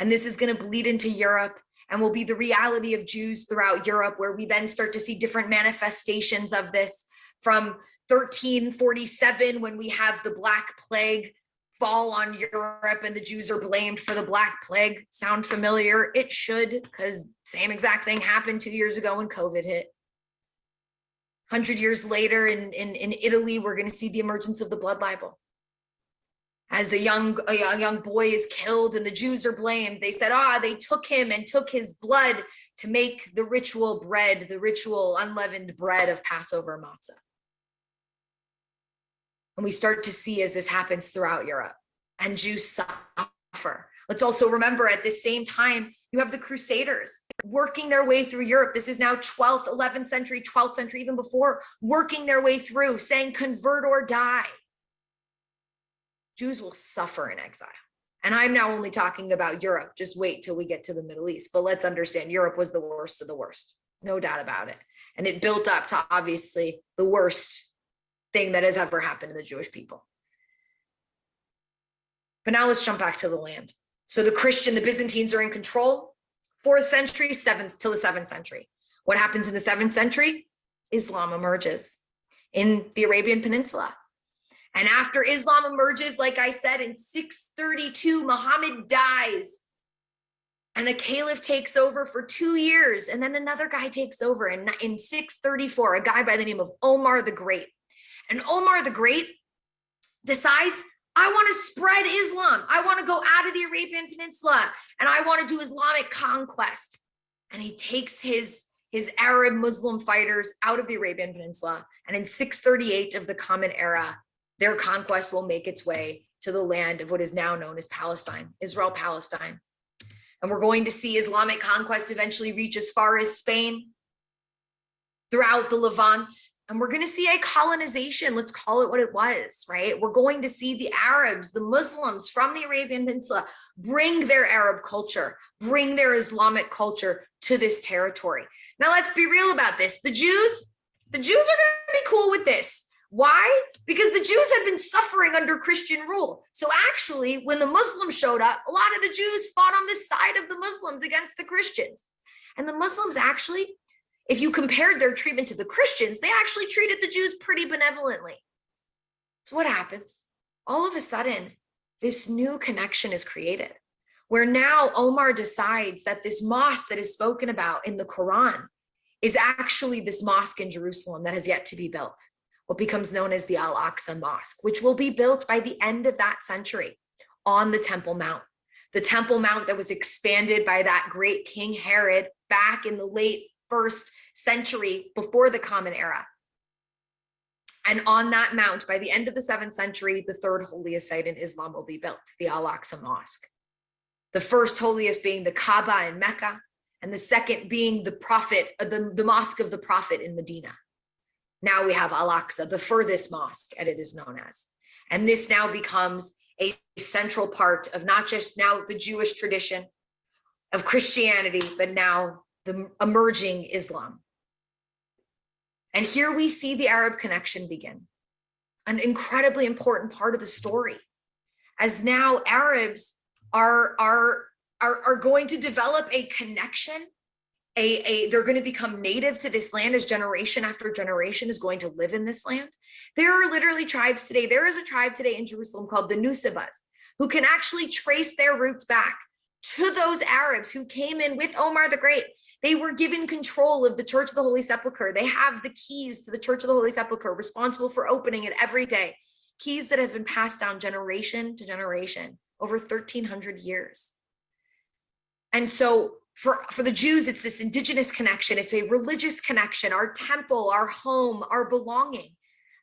And this is going to bleed into Europe and will be the reality of Jews throughout Europe, where we then start to see different manifestations of this from 1347, when we have the Black Plague fall on Europe and the Jews are blamed for the Black Plague. Sound familiar? It should, because same exact thing happened 2 years ago when COVID hit. 100 years later in Italy, we're going to see the emergence of the blood libel. As a young boy is killed and the Jews are blamed, they said, they took him and took his blood to make the ritual bread, the ritual unleavened bread of Passover matzah. And we start to see as this happens throughout Europe, and Jews suffer. Let's also remember at this same time, you have the Crusaders working their way through Europe. This is now 12th, 11th century, 12th century, even before, working their way through, saying, convert or die. Jews will suffer in exile. And I'm now only talking about Europe. Just wait till we get to the Middle East. But let's understand, Europe was the worst of the worst. No doubt about it. And it built up to obviously the worst thing that has ever happened to the Jewish people. But now let's jump back to the land. So the Byzantines are in control, 4th century, 7th till the 7th century. What happens in the 7th century? Islam emerges in the Arabian Peninsula. And after Islam emerges, like I said, in 632, Muhammad dies. And a caliph takes over for 2 years. And then another guy takes over in 634, a guy by the name of Omar the Great. And Omar the Great decides, I want to spread Islam. I want to go out of the Arabian Peninsula and I want to do Islamic conquest. And he takes his Arab Muslim fighters out of the Arabian Peninsula. And in 638 of the Common Era, their conquest will make its way to the land of what is now known as Palestine, Israel, Palestine. And we're going to see Islamic conquest eventually reach as far as Spain, throughout the Levant. And we're going to see a colonization, let's call it what it was, right? We're going to see the Arabs, the Muslims from the Arabian Peninsula bring their Arab culture, bring their Islamic culture to this territory. Now let's be real about this. The Jews are going to be cool with this. Why? Because the Jews had been suffering under Christian rule. So actually, when the Muslims showed up, a lot of the Jews fought on the side of the Muslims against the Christians. And the Muslims actually, if you compared their treatment to the Christians, they actually treated the Jews pretty benevolently. So what happens? All of a sudden, this new connection is created where now Omar decides that this mosque that is spoken about in the Quran is actually this mosque in Jerusalem that has yet to be built, what becomes known as the Al-Aqsa Mosque, which will be built by the end of that century on the Temple Mount. The Temple Mount that was expanded by that great King Herod back in the late 1st century before the Common Era. And on that mount, by the end of the 7th century, the 3rd holiest site in Islam will be built, the Al-Aqsa Mosque. The 1st holiest being the Kaaba in Mecca, and the 2nd being the Mosque of the Prophet in Medina. Now we have Al-Aqsa, the furthest mosque, as it is known as. And this now becomes a central part of not just now the Jewish tradition of Christianity, but now the emerging Islam. And here we see the Arab connection begin, an incredibly important part of the story, as now Arabs are going to develop a connection. They're going to become native to this land as generation after generation is going to live in this land. There are literally tribes today. There is a tribe today in Jerusalem called the Nusibas, who can actually trace their roots back to those Arabs who came in with Omar the Great. They were given control of the Church of the Holy Sepulchre. They have the keys to the Church of the Holy Sepulchre, responsible for opening it every day. Keys that have been passed down generation to generation over 1,300 years. And so for the Jews, it's this indigenous connection. It's a religious connection, our temple, our home, our belonging.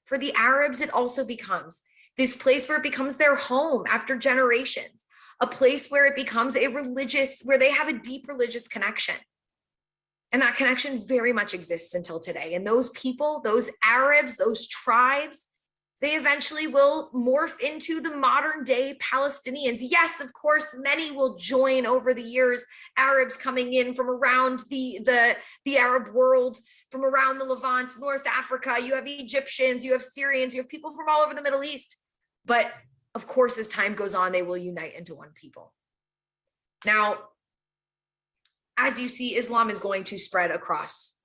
For the Arabs, it also becomes this place where it becomes their home after generations, a place where it becomes where they have a deep religious connection. And that connection very much exists until today. And those people, those Arabs, those tribes, they eventually will morph into the modern day Palestinians. Yes, of course, many will join over the years, Arabs coming in from around the Arab world, from around the Levant, North Africa. You have Egyptians, you have Syrians, you have people from all over the Middle East. But of course, as time goes on, they will unite into one people. Now, as you see, Islam is going to spread across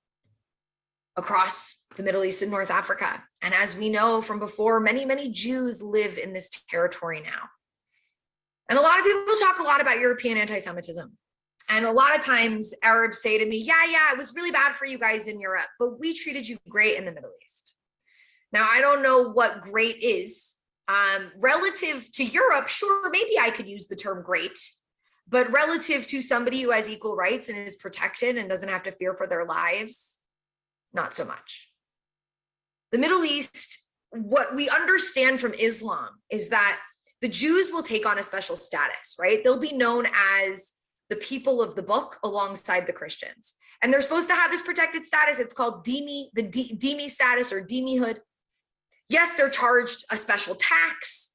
the Middle East and North Africa. And as we know from before, many, many Jews live in this territory now. And a lot of people talk a lot about European anti-Semitism. And a lot of times Arabs say to me, yeah, it was really bad for you guys in Europe, but we treated you great in the Middle East. Now, I don't know what great is. Relative to Europe, sure, maybe I could use the term great. But relative to somebody who has equal rights and is protected and doesn't have to fear for their lives, not so much. The Middle East, what we understand from Islam is that the Jews will take on a special status, right? They'll be known as the people of the book alongside the Christians. And they're supposed to have this protected status. It's called dhimmi, the dhimmi status or dhimmihood. Yes, they're charged a special tax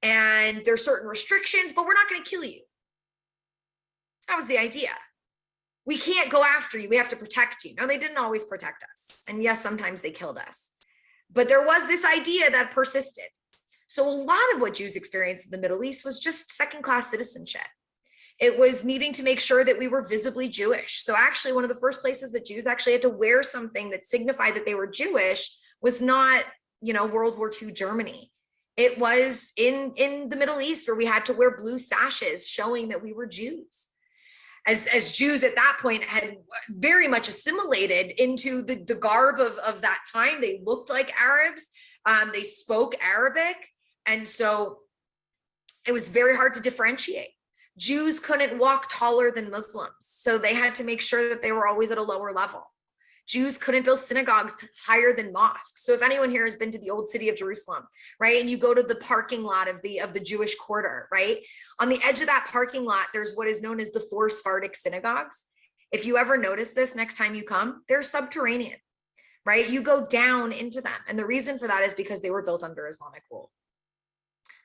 and there's certain restrictions, but we're not going to kill you. That was the idea. We can't go after you. We have to protect you. No, they didn't always protect us. And yes, sometimes they killed us. But there was this idea that persisted. So a lot of what Jews experienced in the Middle East was just second-class citizenship. It was needing to make sure that we were visibly Jewish. So actually, one of the first places that Jews actually had to wear something that signified that they were Jewish was not, World War II Germany. It was in the Middle East where we had to wear blue sashes showing that we were Jews. As Jews at that point had very much assimilated into the garb of that time. They looked like Arabs. They spoke Arabic. And so it was very hard to differentiate. Jews couldn't walk taller than Muslims. So they had to make sure that they were always at a lower level. Jews couldn't build synagogues higher than mosques. So if anyone here has been to the old city of Jerusalem, right, and you go to the parking lot of the Jewish quarter, right, on the edge of that parking lot, there's what is known as the 4 Sephardic synagogues. If you ever notice this next time you come, they're subterranean, right? You go down into them. And the reason for that is because they were built under Islamic rule.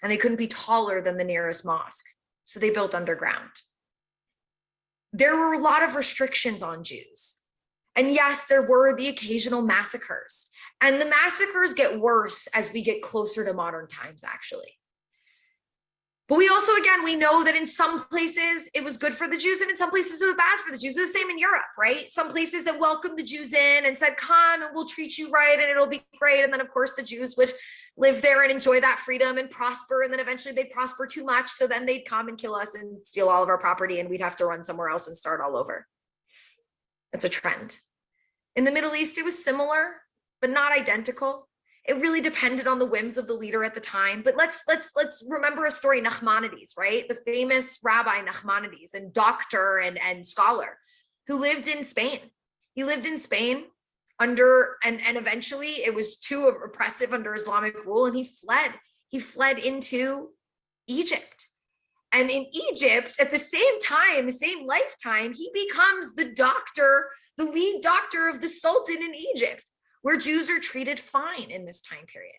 And they couldn't be taller than the nearest mosque. So they built underground. There were a lot of restrictions on Jews. And yes, there were the occasional massacres. And the massacres get worse as we get closer to modern times, actually. But we also, again, we know that in some places it was good for the Jews and in some places it was bad for the Jews. It was the same in Europe, right? Some places that welcomed the Jews in and said, come and we'll treat you right and it'll be great. And then of course the Jews would live there and enjoy that freedom and prosper. And then eventually they'd prosper too much. So then they'd come and kill us and steal all of our property and we'd have to run somewhere else and start all over. It's a trend. In the Middle East, it was similar, but not identical. It really depended on the whims of the leader at the time. But let's remember a story, Nachmanides, right? The famous Rabbi Nachmanides, and doctor and scholar who lived in Spain. He lived in Spain under, and eventually it was too oppressive under Islamic rule, and he fled. He fled into Egypt. And in Egypt, at the same time, the same lifetime, he becomes the doctor, the lead doctor of the Sultan in Egypt, where Jews are treated fine in this time period.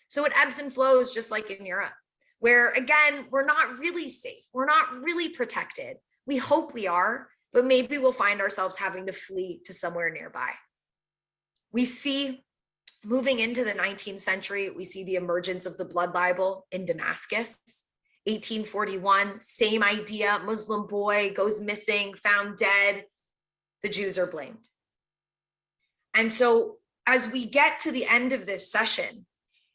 So it ebbs and flows, just like in Europe, where again, we're not really safe. We're not really protected. We hope we are, but maybe we'll find ourselves having to flee to somewhere nearby. We see, moving into the 19th century, we see the emergence of the blood libel in Damascus. 1841, same idea, Muslim boy goes missing, found dead. The Jews are blamed. And so as we get to the end of this session,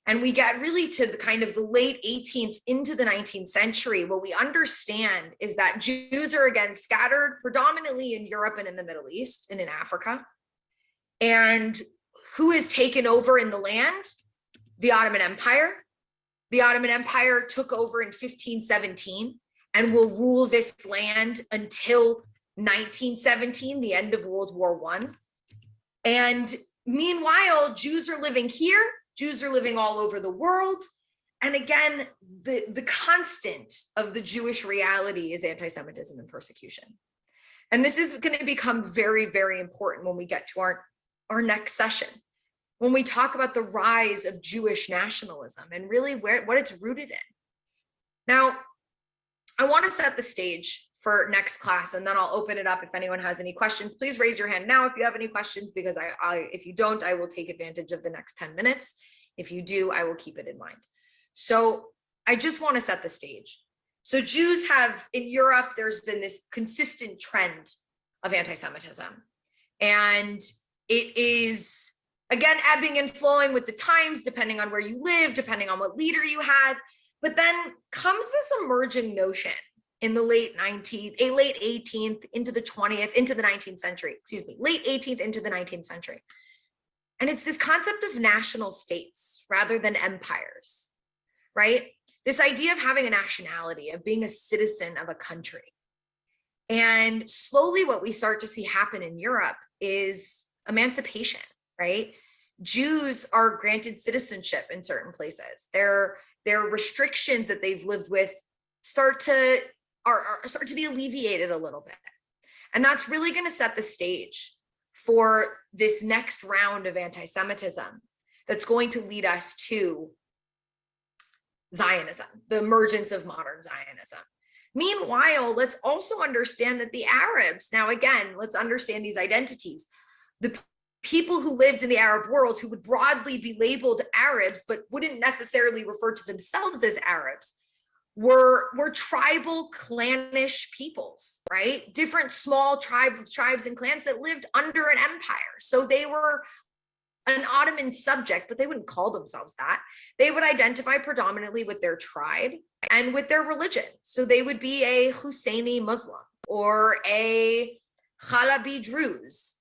and we get really to the kind of the late 18th into the 19th century, what we understand is that Jews are again scattered predominantly in Europe and in the Middle East and in Africa. And who has taken over in the land? The Ottoman Empire. The Ottoman Empire took over in 1517 and will rule this land until 1917, the end of World War I. And meanwhile, Jews are living here, Jews are living all over the world. And again, the constant of the Jewish reality is anti-Semitism and persecution. And this is going to become very, very important when we get to our next session, when we talk about the rise of Jewish nationalism and really what it's rooted in. Now, I want to set the stage for next class, and then I'll open it up. If anyone has any questions, please raise your hand now if you have any questions, because if you don't, I will take advantage of the next 10 minutes. If you do, I will keep it in mind. So I just want to set the stage. So Jews have, in Europe, there's been this consistent trend of anti-Semitism. And it is, again, ebbing and flowing with the times, depending on where you live, depending on what leader you had. But then comes this emerging notion in the late 18th into the 20th, into the 19th century, late 18th into the 19th century. And it's this concept of national states rather than empires, right? This idea of having a nationality, of being a citizen of a country. And slowly what we start to see happen in Europe is emancipation, right? Jews are granted citizenship in certain places. Their restrictions that they've lived with start to be alleviated a little bit. And that's really going to set the stage for this next round of anti-Semitism that's going to lead us to Zionism, the emergence of modern Zionism. Meanwhile, let's also understand that the Arabs, now again, let's understand these identities. The people who lived in the Arab world, who would broadly be labeled Arabs, but wouldn't necessarily refer to themselves as Arabs, were tribal, clannish peoples, right? Different small tribes and clans that lived under an empire. So they were an Ottoman subject, but they wouldn't call themselves that. They would identify predominantly with their tribe and with their religion. So they would be a Husseini Muslim or a Chalabi Druze.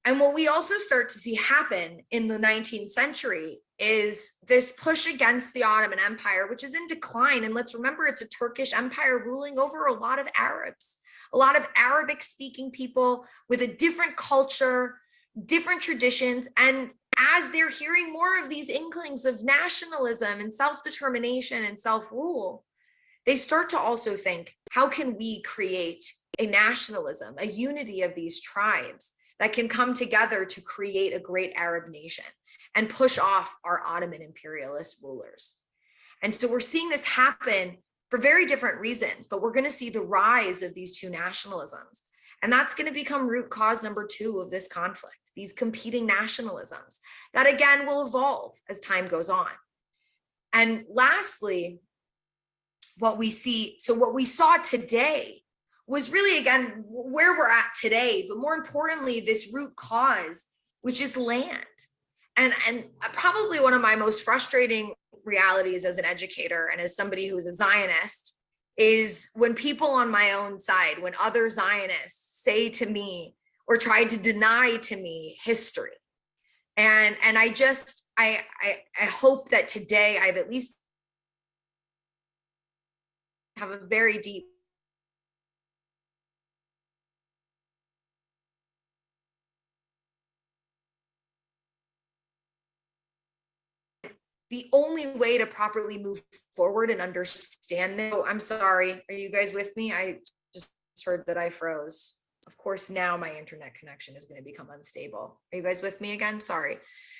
And what we also start to see happen in the 19th century is this push against the Ottoman Empire, which is in decline. And let's remember, it's a Turkish empire ruling over a lot of Arabs, a lot of Arabic speaking people with a different culture, different traditions. And as they're hearing more of these inklings of nationalism and self-determination and self-rule, they start to also think, how can we create a nationalism, a unity of these tribes that can come together to create a great Arab nation and push off our Ottoman imperialist rulers? And so we're seeing this happen for very different reasons, but we're going to see the rise of these two nationalisms. And that's going to become root cause number 2 of this conflict, these competing nationalisms that again will evolve as time goes on. And lastly, what we see. So what we saw today was really, again, where we're at today, but more importantly, this root cause, which is land. And probably one of my most frustrating realities as an educator and as somebody who's a Zionist is when people on my own side, when other Zionists say to me or try to deny to me history. And I hope that today I've at least have a very deep the only way to properly move forward and understand it. Oh, I'm sorry. Are you guys with me? I just heard that I froze. Of course, now my internet connection is going to become unstable. Are you guys with me again? Sorry.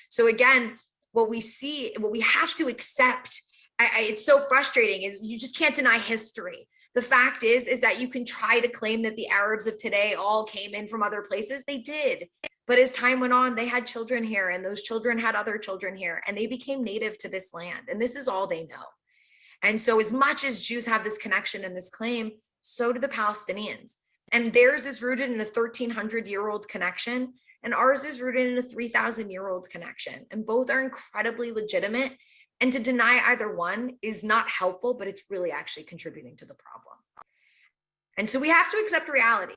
So again, what we see, what we have to accept, it's so frustrating, is you just can't deny history. The fact is that you can try to claim that the Arabs of today all came in from other places. They did. But as time went on, they had children here, and those children had other children here, and they became native to this land. And this is all they know. And so as much as Jews have this connection and this claim, so do the Palestinians. And theirs is rooted in a 1,300-year-old connection, and ours is rooted in a 3,000-year-old connection. And both are incredibly legitimate. And to deny either one is not helpful, but it's really actually contributing to the problem. And so we have to accept reality.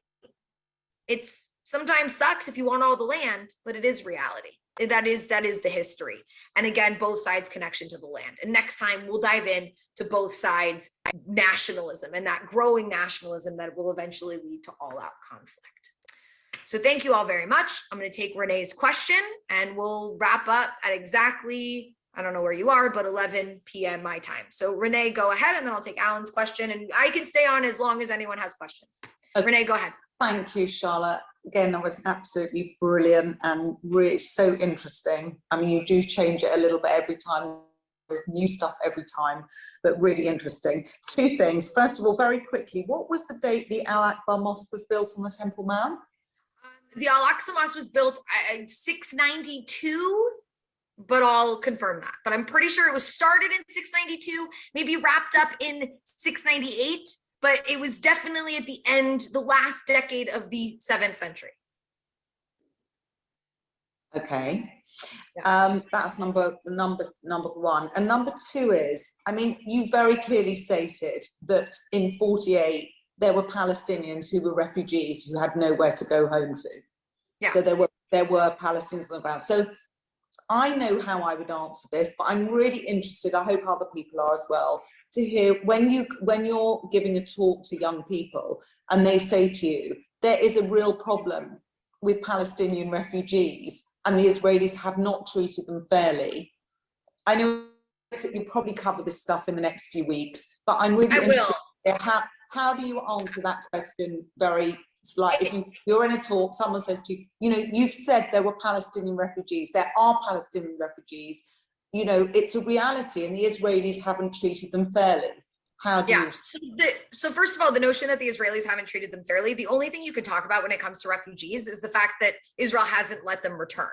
It's sometimes sucks if you want all the land, but it is reality. That is the history. And again, both sides' connection to the land. And next time we'll dive in to both sides' nationalism and that growing nationalism that will eventually lead to all-out conflict. So thank you all very much. I'm going to take Renee's question and we'll wrap up at exactly, I don't know where you are, but 11 p.m. my time. So Renee, go ahead, and then I'll take Alan's question, and I can stay on as long as anyone has questions. Okay. Renee, go ahead. Thank you, Charlotte. Again, that was absolutely brilliant and really so interesting. I mean, you do change it a little bit every time. There's new stuff every time, but really interesting. Two things. First of all, very quickly, what was the date the Al-Aqsa Mosque was built on the Temple Mount? The Al-Aqsa Mosque was built in 692, but I'll confirm that. But I'm pretty sure it was started in 692, maybe wrapped up in 698. But it was definitely at the end, the last decade of the 7th century. Okay, that's number one. And number two is, I mean, you very clearly stated that in 48 there were Palestinians who were refugees who had nowhere to go home to. Yeah. So there were Palestinians on the ground. So I know how I would answer this, but I'm really interested, I hope other people are as well, to hear when you're giving a talk to young people and they say to you, there is a real problem with Palestinian refugees and the Israelis have not treated them fairly. I know that you'll probably cover this stuff in the next few weeks, but I'm really interested in how do you answer that question very, like if you're in a talk, someone says to you, you know, you've said there were Palestinian refugees, there are Palestinian refugees, you know, it's a reality and the Israelis haven't treated them fairly. How do you? So first of all, the notion that the Israelis haven't treated them fairly, the only thing you could talk about when it comes to refugees is the fact that Israel hasn't let them return.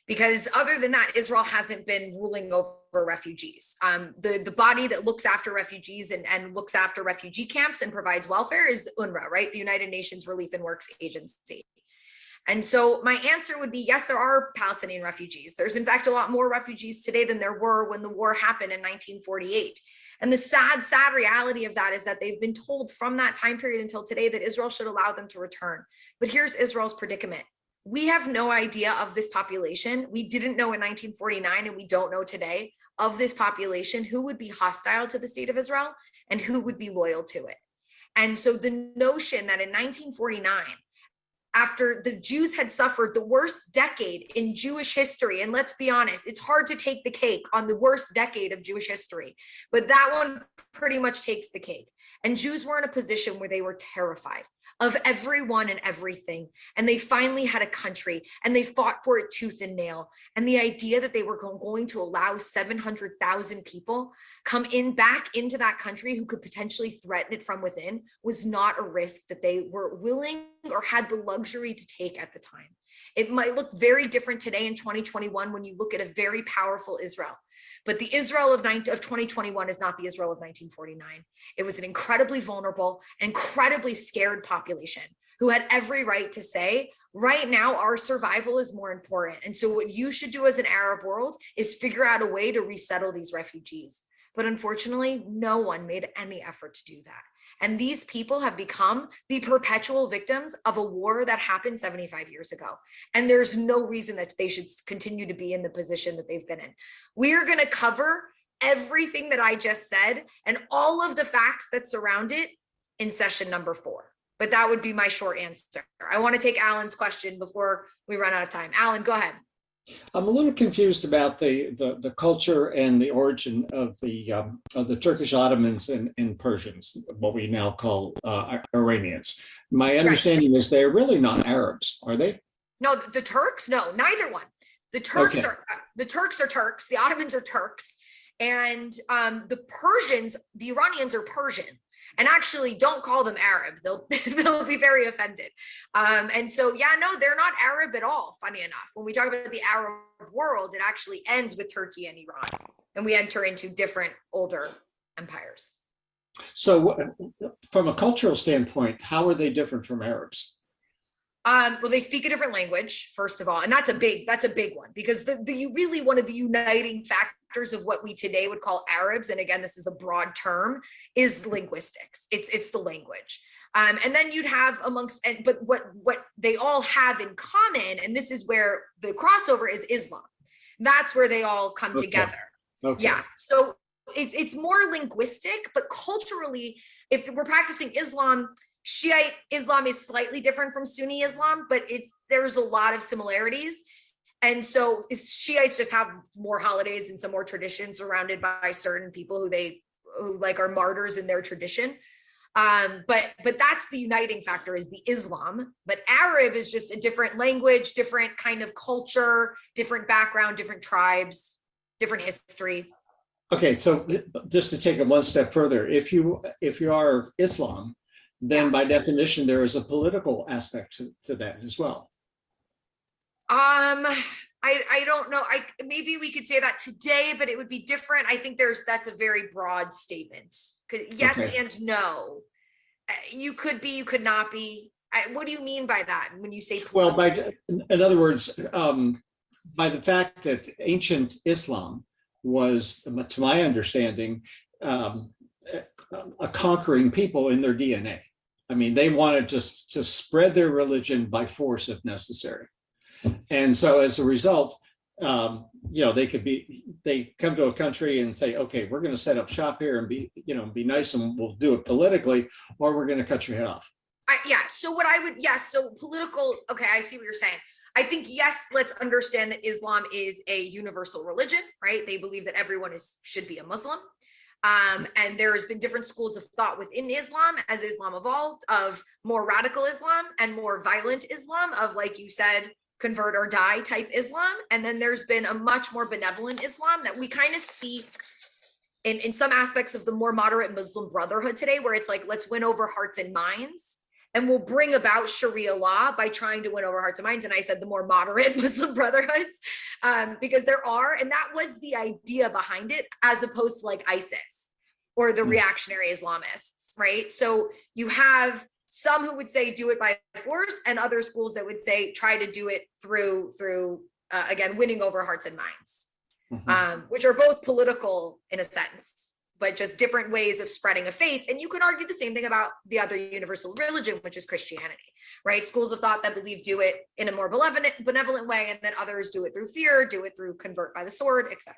Because other than that, Israel hasn't been ruling over refugees. The body that looks after refugees and looks after refugee camps and provides welfare is UNRWA, right? The United Nations Relief and Works Agency. And so my answer would be, yes, there are Palestinian refugees. There's in fact a lot more refugees today than there were when the war happened in 1948. And the sad reality of that is that they've been told from that time period until today that Israel should allow them to return. But here's Israel's predicament. We have no idea of this population. We didn't know in 1949, and we don't know today of this population who would be hostile to the state of Israel and who would be loyal to it. And so the notion that in 1949, after the Jews had suffered the worst decade in Jewish history, and let's be honest, it's hard to take the cake on the worst decade of Jewish history, but that one pretty much takes the cake. And Jews were in a position where they were terrified of everyone and everything. And they finally had a country and they fought for it tooth and nail. And the idea that they were going to allow 700,000 people come back into that country who could potentially threaten it from within was not a risk that they were willing or had the luxury to take at the time. It might look very different today in 2021 when you look at a very powerful Israel. But the Israel of 2021 is not the Israel of 1949. It was an incredibly vulnerable, incredibly scared population who had every right to say, right now, our survival is more important. And so what you should do as an Arab world is figure out a way to resettle these refugees. But unfortunately, no one made any effort to do that. And these people have become the perpetual victims of a war that happened 75 years ago. And there's no reason that they should continue to be in the position that they've been in. We are going to cover everything that I just said and all of the facts that surround it in session number 4. But that would be my short answer. I want to take Alan's question before we run out of time. Alan, go ahead. I'm a little confused about the culture and the origin of the Turkish Ottomans and Persians, what we now call Iranians. My understanding is they're really not Arabs, are they? No, the Turks, no, neither one. The Turks are Turks. The Ottomans are Turks, and the Persians, the Iranians are Persian. And actually, don't call them Arab. They'll be very offended. And so, yeah, no, they're not Arab at all, funny enough. When we talk about the Arab world, it actually ends with Turkey and Iran. And we enter into different older empires. So from a cultural standpoint, how are they different from Arabs? Well, they speak a different language, first of all, and that's a big one, because really one of the uniting factors of what we today would call Arabs, and again, this is a broad term, is linguistics. It's the language. And then you'd have but what they all have in common, and this is where the crossover is Islam. That's where they all come together. Okay. Yeah. So it's more linguistic, but culturally, if we're practicing Islam, Shiite Islam is slightly different from Sunni Islam, but there's a lot of similarities. And so Shiites just have more holidays and some more traditions surrounded by certain people who like are martyrs in their tradition. But that's the uniting factor, is the Islam. But Arab is just a different language, different kind of culture, different background, different tribes, different history. Okay, so just to take it one step further, if you are Islam, then by definition, there is a political aspect to that as well. I don't know. Maybe we could say that today, but it would be different. I think that's a very broad statement. Yes and no. You could be, you could not be. What do you mean by that when you say political? Well, in other words, by the fact that ancient Islam was, to my understanding, a conquering people in their DNA. I mean, they wanted to spread their religion by force if necessary. And so as a result, they come to a country and say, okay, we're going to set up shop here and be nice, and we'll do it politically, or we're going to cut your head off. So political. Okay. I see what you're saying. I think, yes, let's understand that Islam is a universal religion, right? They believe that everyone should be a Muslim. And there has been different schools of thought within Islam as Islam evolved, of more radical Islam and more violent Islam, of, like you said, convert or die type Islam. And then there's been a much more benevolent Islam that we kind of see in some aspects of the more moderate Muslim Brotherhood today, where it's like, let's win over hearts and minds. And we'll bring about Sharia law by trying to win over hearts and minds. And I said the more moderate Muslim brotherhoods, because there are, and that was the idea behind it, as opposed to like ISIS or the reactionary Islamists, right? So you have some who would say do it by force, and other schools that would say try to do it through again, winning over hearts and minds, which are both political in a sense, but just different ways of spreading a faith. And you can argue the same thing about the other universal religion, which is Christianity, right? Schools of thought that believe do it in a more benevolent way, and then others do it through fear, do it through convert by the sword, etc.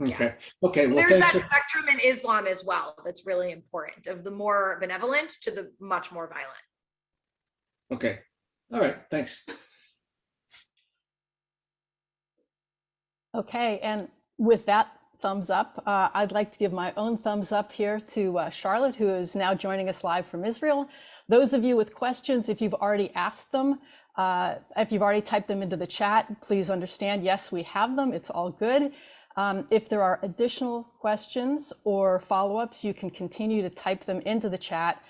Okay. Okay. Well, there's that spectrum in Islam as well that's really important, of the more benevolent to the much more violent. Okay. All right. Thanks. Okay. And with that thumbs up, I'd like to give my own thumbs up here to Charlotte, who is now joining us live from Israel. Those of you with questions, if you've already asked them, if you've already typed them into the chat, please understand, yes, we have them. It's all good. If there are additional questions or follow-ups, you can continue to type them into the chat.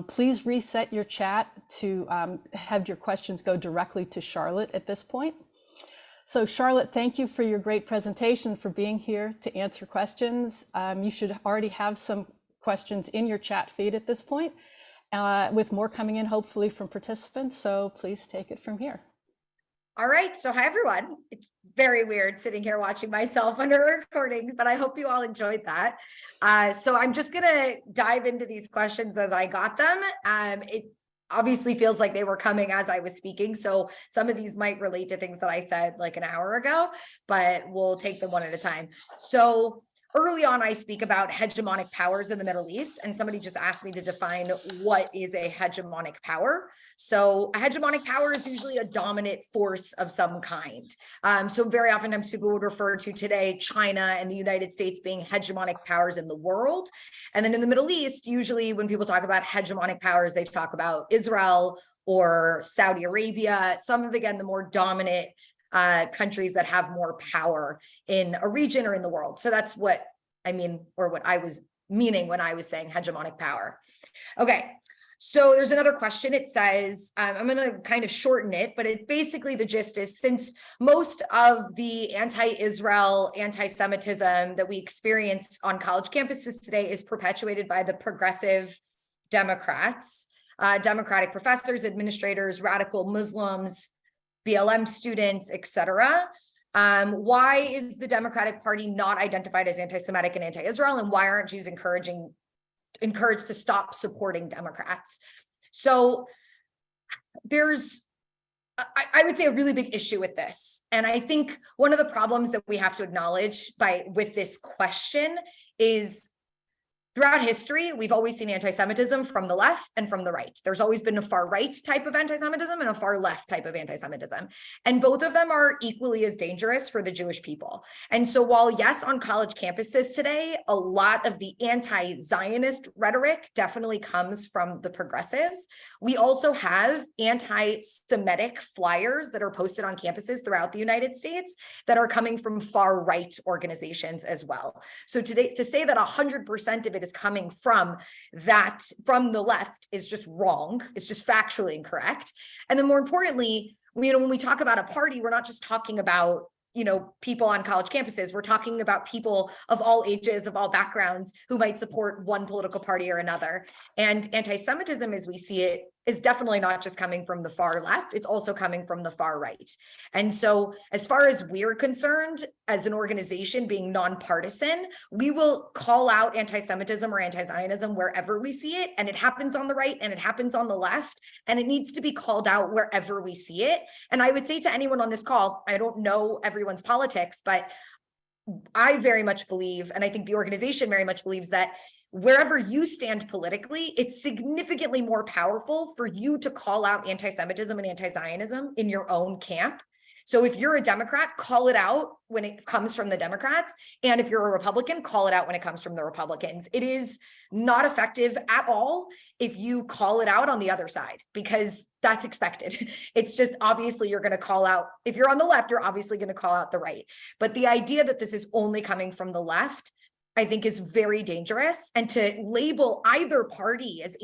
Please reset your chat to have your questions go directly to Charlotte at this point. So Charlotte, thank you for your great presentation, for being here to answer questions. You should already have some questions in your chat feed at this point, with more coming in hopefully from participants. So please take it from here. All right, so hi everyone. It's very weird sitting here watching myself under a recording, but I hope you all enjoyed that. So I'm just gonna dive into these questions as I got them. It obviously feels like they were coming as I was speaking, so some of these might relate to things that I said like an hour ago, but we'll take them one at a time. So early on, I speak about hegemonic powers in the Middle East, and somebody just asked me to define what is a hegemonic power. So a hegemonic power is usually a dominant force of some kind. So very oftentimes people would refer to today China and the United States being hegemonic powers in the world. And then in the Middle East, usually when people talk about hegemonic powers, they talk about Israel or Saudi Arabia, some of, again, the more dominant countries that have more power in a region or in the world. So that's what I mean, or what I was meaning when I was saying hegemonic power. Okay, so there's another question. It says, I'm going to kind of shorten it, but it basically, the gist is, since most of the anti-Israel, anti-Semitism that we experience on college campuses today is perpetuated by the progressive Democrats, Democratic professors, administrators, radical Muslims, BLM students, etc. Why is the Democratic Party not identified as anti-Semitic and anti-Israel, and why aren't Jews encouraged to stop supporting Democrats? So there's, I would say, a really big issue with this, and I think one of the problems that we have to acknowledge with this question is, throughout history, we've always seen anti-Semitism from the left and from the right. There's always been a far right type of anti-Semitism and a far left type of anti-Semitism. And both of them are equally as dangerous for the Jewish people. And so while, yes, on college campuses today, a lot of the anti-Zionist rhetoric definitely comes from the progressives, we also have anti-Semitic flyers that are posted on campuses throughout the United States that are coming from far right organizations as well. So today, to say that 100% of it is coming from the left is just wrong. It's just factually incorrect. And then more importantly, when we talk about a party, we're not just talking about, people on college campuses. We're talking about people of all ages, of all backgrounds, who might support one political party or another. And anti-Semitism, as we see it, is definitely not just coming from the far left, it's also coming from the far right. And so as far as we're concerned, as an organization being nonpartisan, we will call out anti-Semitism or anti-Zionism wherever we see it, and it happens on the right and it happens on the left, and it needs to be called out wherever we see it. And I would say to anyone on this call, I don't know everyone's politics, but I very much believe, and I think the organization very much believes, that wherever you stand politically, it's significantly more powerful for you to call out anti-Semitism and anti-Zionism in your own camp. So if you're a Democrat, call it out when it comes from the Democrats. And if you're a Republican, call it out when it comes from the Republicans. It is not effective at all if you call it out on the other side, because that's expected. It's just, obviously you're going to call out, if you're on the left, you're obviously going to call out the right. But the idea that this is only coming from the left, I think, is very dangerous. And to label either party as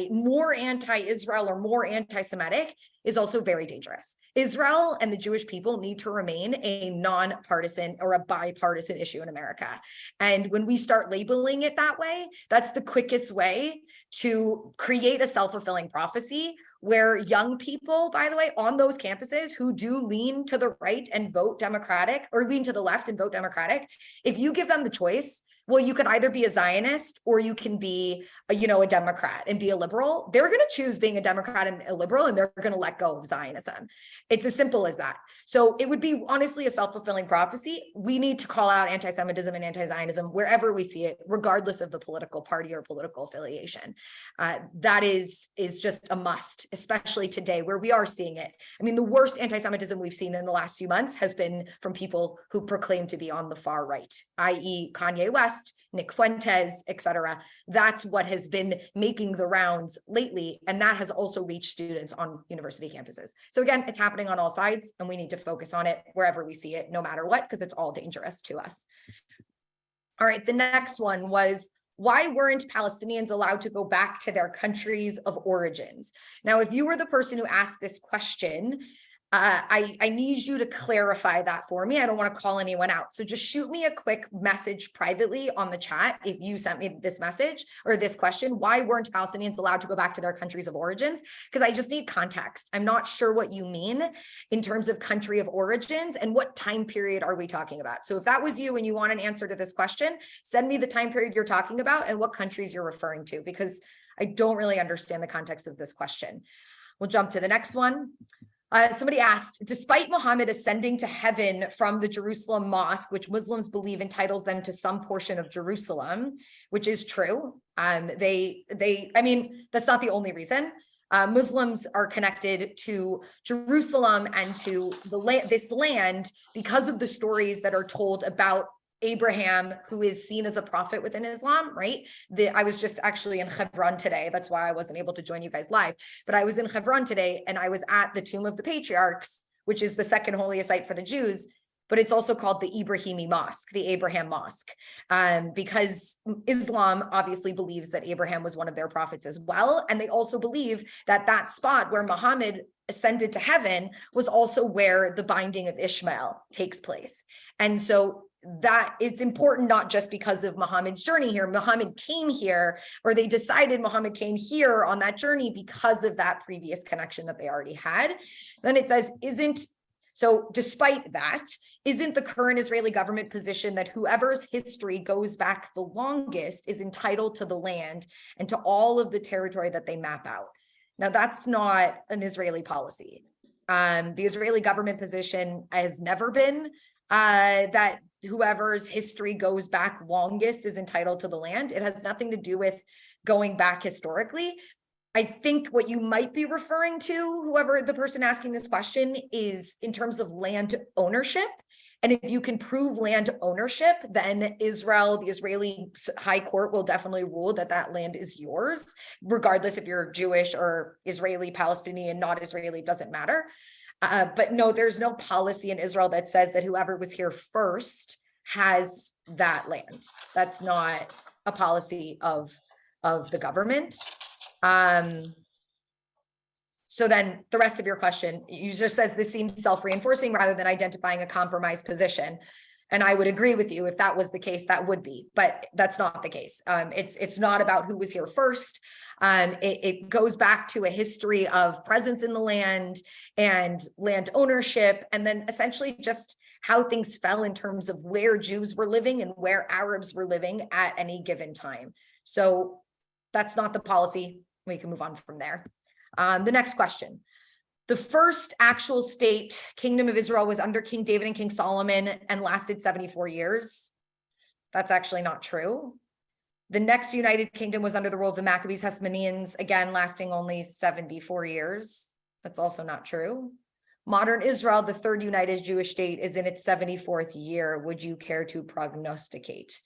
more anti-Israel or more anti-Semitic is also very dangerous. Israel and the Jewish people need to remain a nonpartisan or a bipartisan issue in America. And when we start labeling it that way, that's the quickest way to create a self-fulfilling prophecy, where young people, by the way, on those campuses who do lean to the right and vote Democratic, or lean to the left and vote Democratic, if you give them the choice, well, you could either be a Zionist or you can be a Democrat and be a liberal. They're going to choose being a Democrat and a liberal, and they're going to let go of Zionism. It's as simple as that. So it would be honestly a self-fulfilling prophecy. We need to call out anti-Semitism and anti-Zionism wherever we see it, regardless of the political party or political affiliation. That is just a must, especially today where we are seeing it. I mean, the worst anti-Semitism we've seen in the last few months has been from people who proclaim to be on the far right, i.e. Kanye West, Nick Fuentes, etc. That's what has been making the rounds lately. And that has also reached students on university campuses. So again, it's happening on all sides, and we need to focus on it wherever we see it, no matter what, because it's all dangerous to us. All right, the next one was, why weren't Palestinians allowed to go back to their countries of origins? Now, if you were the person who asked this question, I need you to clarify that for me. I don't want to call anyone out. So just shoot me a quick message privately on the chat if you sent me this message or this question. Why weren't Palestinians allowed to go back to their countries of origins? Because I just need context. I'm not sure what you mean in terms of country of origins and what time period are we talking about. So if that was you and you want an answer to this question, send me the time period you're talking about and what countries you're referring to, because I don't really understand the context of this question. We'll jump to the next one. Somebody asked, despite Muhammad ascending to heaven from the Jerusalem mosque, which Muslims believe entitles them to some portion of Jerusalem, which is true. I mean, that's not the only reason. Muslims are connected to Jerusalem and to this land because of the stories that are told about Abraham, who is seen as a prophet within Islam, right? I was just actually in Hebron today. That's why I wasn't able to join you guys live. But I was in Hebron today and I was at the Tomb of the Patriarchs, which is the second holiest site for the Jews, but it's also called the Ibrahimi Mosque, the Abraham Mosque, because Islam obviously believes that Abraham was one of their prophets as well. And they also believe that that spot where Muhammad ascended to heaven was also where the binding of Ishmael takes place. And so that it's important, not just because of Muhammad's journey here. Muhammad came here, or they decided Muhammad came here on that journey because of that previous connection that they already had. Then it says, despite that, isn't the current Israeli government position that whoever's history goes back the longest is entitled to the land and to all of the territory that they map out? Now, that's not an Israeli policy. The Israeli government position has never been that whoever's history goes back longest is entitled to the land. It has nothing to do with going back historically. I think what you might be referring to, whoever the person asking this question, is in terms of land ownership. And if you can prove land ownership, then Israel, the Israeli High Court, will definitely rule that that land is yours, regardless if you're Jewish or Israeli, Palestinian, not Israeli, doesn't matter. But no, there's no policy in Israel that says that whoever was here first has that land. That's not a policy of the government. So then the rest of your question, you just says this seems self-reinforcing rather than identifying a compromised position. And I would agree with you. If that was the case, that would be, but that's not the case. It's not about who was here first. It goes back to a history of presence in the land and land ownership, and then essentially just how things fell in terms of where Jews were living and where Arabs were living at any given time. So that's not the policy. We can move on from there. The next question. The first actual state kingdom of Israel was under King David and King Solomon and lasted 74 years. That's actually not true. The next United Kingdom was under the rule of the Maccabees Hasmoneans, again, lasting only 74 years. That's also not true. Modern Israel, the third united Jewish state, is in its 74th year. Would you care to prognosticate?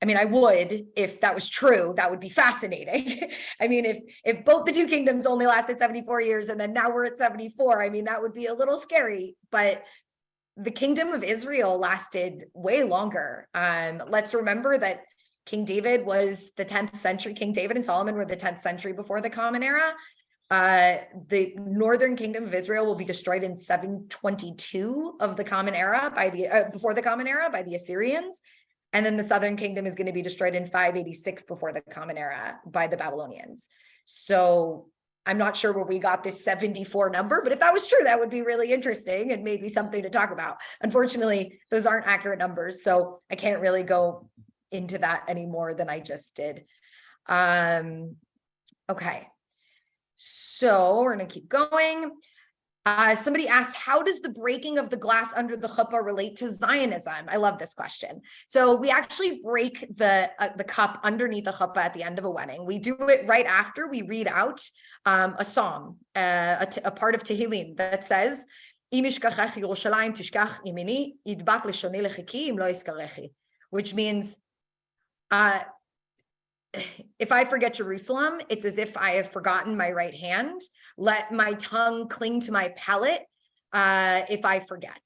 I mean, I would, if that was true. That would be fascinating. I mean, if both the two kingdoms only lasted 74 years and then now we're at 74, I mean, that would be a little scary, but the kingdom of Israel lasted way longer. Let's remember that King David was the 10th century. King David and Solomon were the 10th century before the Common Era. The northern kingdom of Israel will be destroyed in 722 of the Common Era before the Common Era by the Assyrians. And then the southern kingdom is going to be destroyed in 586 before the Common Era by the Babylonians. So I'm not sure where we got this 74 number, but if that was true, that would be really interesting and maybe something to talk about. Unfortunately, those aren't accurate numbers, so I can't really go into that any more than I just did. Okay, so we're going to keep going. Somebody asked, how does the breaking of the glass under the chuppah relate to Zionism? I love this question. So we actually break the cup underneath the chuppah at the end of a wedding. We do it right after we read out a psalm, a part of Tehillim that says, which means, if I forget Jerusalem, it's as if I have forgotten my right hand. Let my tongue cling to my palate if I forget.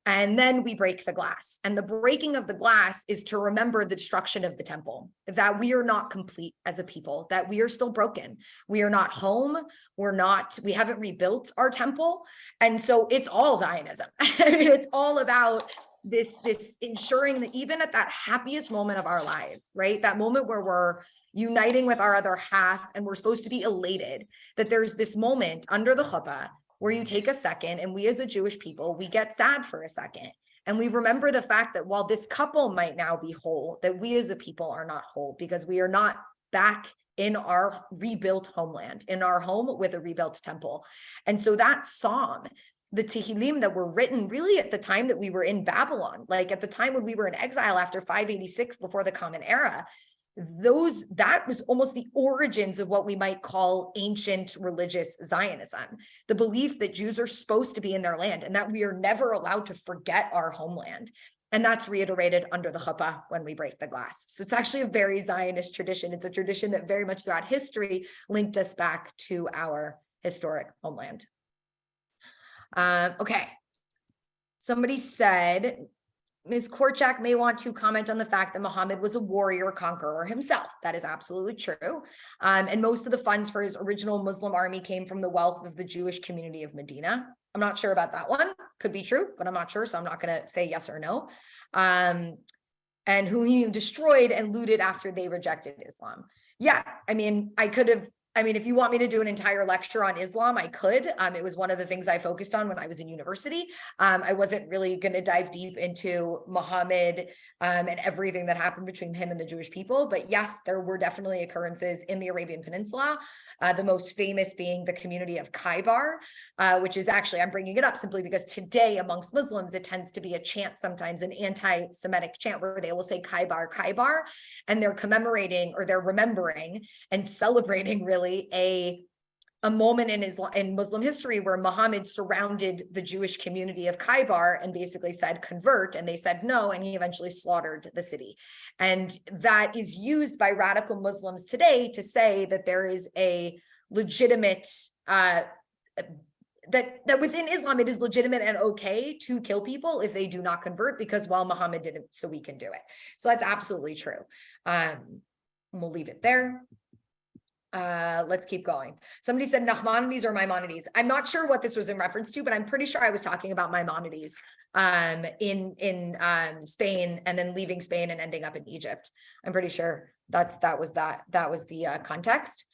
And then we break the glass. And the breaking of the glass is to remember the destruction of the temple, that we are not complete as a people, that we are still broken. We are not home. We haven't rebuilt our temple. And so it's all Zionism. It's all about this ensuring that even at that happiest moment of our lives, right? That moment where we're uniting with our other half and we're supposed to be elated, that there's this moment under the chuppah where you take a second, and we as a Jewish people, we get sad for a second. And we remember the fact that while this couple might now be whole, that we as a people are not whole, because we are not back in our rebuilt homeland, in our home with a rebuilt temple. And so that psalm, the Tehillim that were written really at the time that we were in Babylon, like at the time when we were in exile after 586 before the Common Era, that was almost the origins of what we might call ancient religious Zionism, the belief that Jews are supposed to be in their land and that we are never allowed to forget our homeland. And that's reiterated under the chuppah when we break the glass. So it's actually a very Zionist tradition. It's a tradition that very much throughout history linked us back to our historic homeland. Okay. Somebody said, Ms. Korchak may want to comment on the fact that Muhammad was a warrior conqueror himself. That is absolutely true. And most of the funds for his original Muslim army came from the wealth of the Jewish community of Medina. I'm not sure about that one. Could be true, but I'm not sure, so I'm not going to say yes or no. And who he destroyed and looted after they rejected Islam. Yeah, I mean, if you want me to do an entire lecture on Islam, I could. It was one of the things I focused on when I was in university. I wasn't really going to dive deep into Muhammad and everything that happened between him and the Jewish people. But yes, there were definitely occurrences in the Arabian Peninsula, the most famous being the community of Khaybar, which is actually, I'm bringing it up simply because today amongst Muslims, it tends to be a chant sometimes, an anti-Semitic chant where they will say Khaybar, Khaybar, and they're commemorating or they're remembering and celebrating really a moment in Muslim history where Muhammad surrounded the Jewish community of Khaybar and basically said, convert, and they said no, and he eventually slaughtered the city. And that is used by radical Muslims today to say that there is a legitimate, that within Islam, it is legitimate and okay to kill people if they do not convert, because, well, Muhammad did it, so we can do it. So that's absolutely true. We'll leave it there. Let's keep going. Somebody said Nachmanides or Maimonides. I'm not sure what this was in reference to, but I'm pretty sure I was talking about Maimonides in Spain and then leaving Spain and ending up in Egypt. I'm pretty sure that was the context.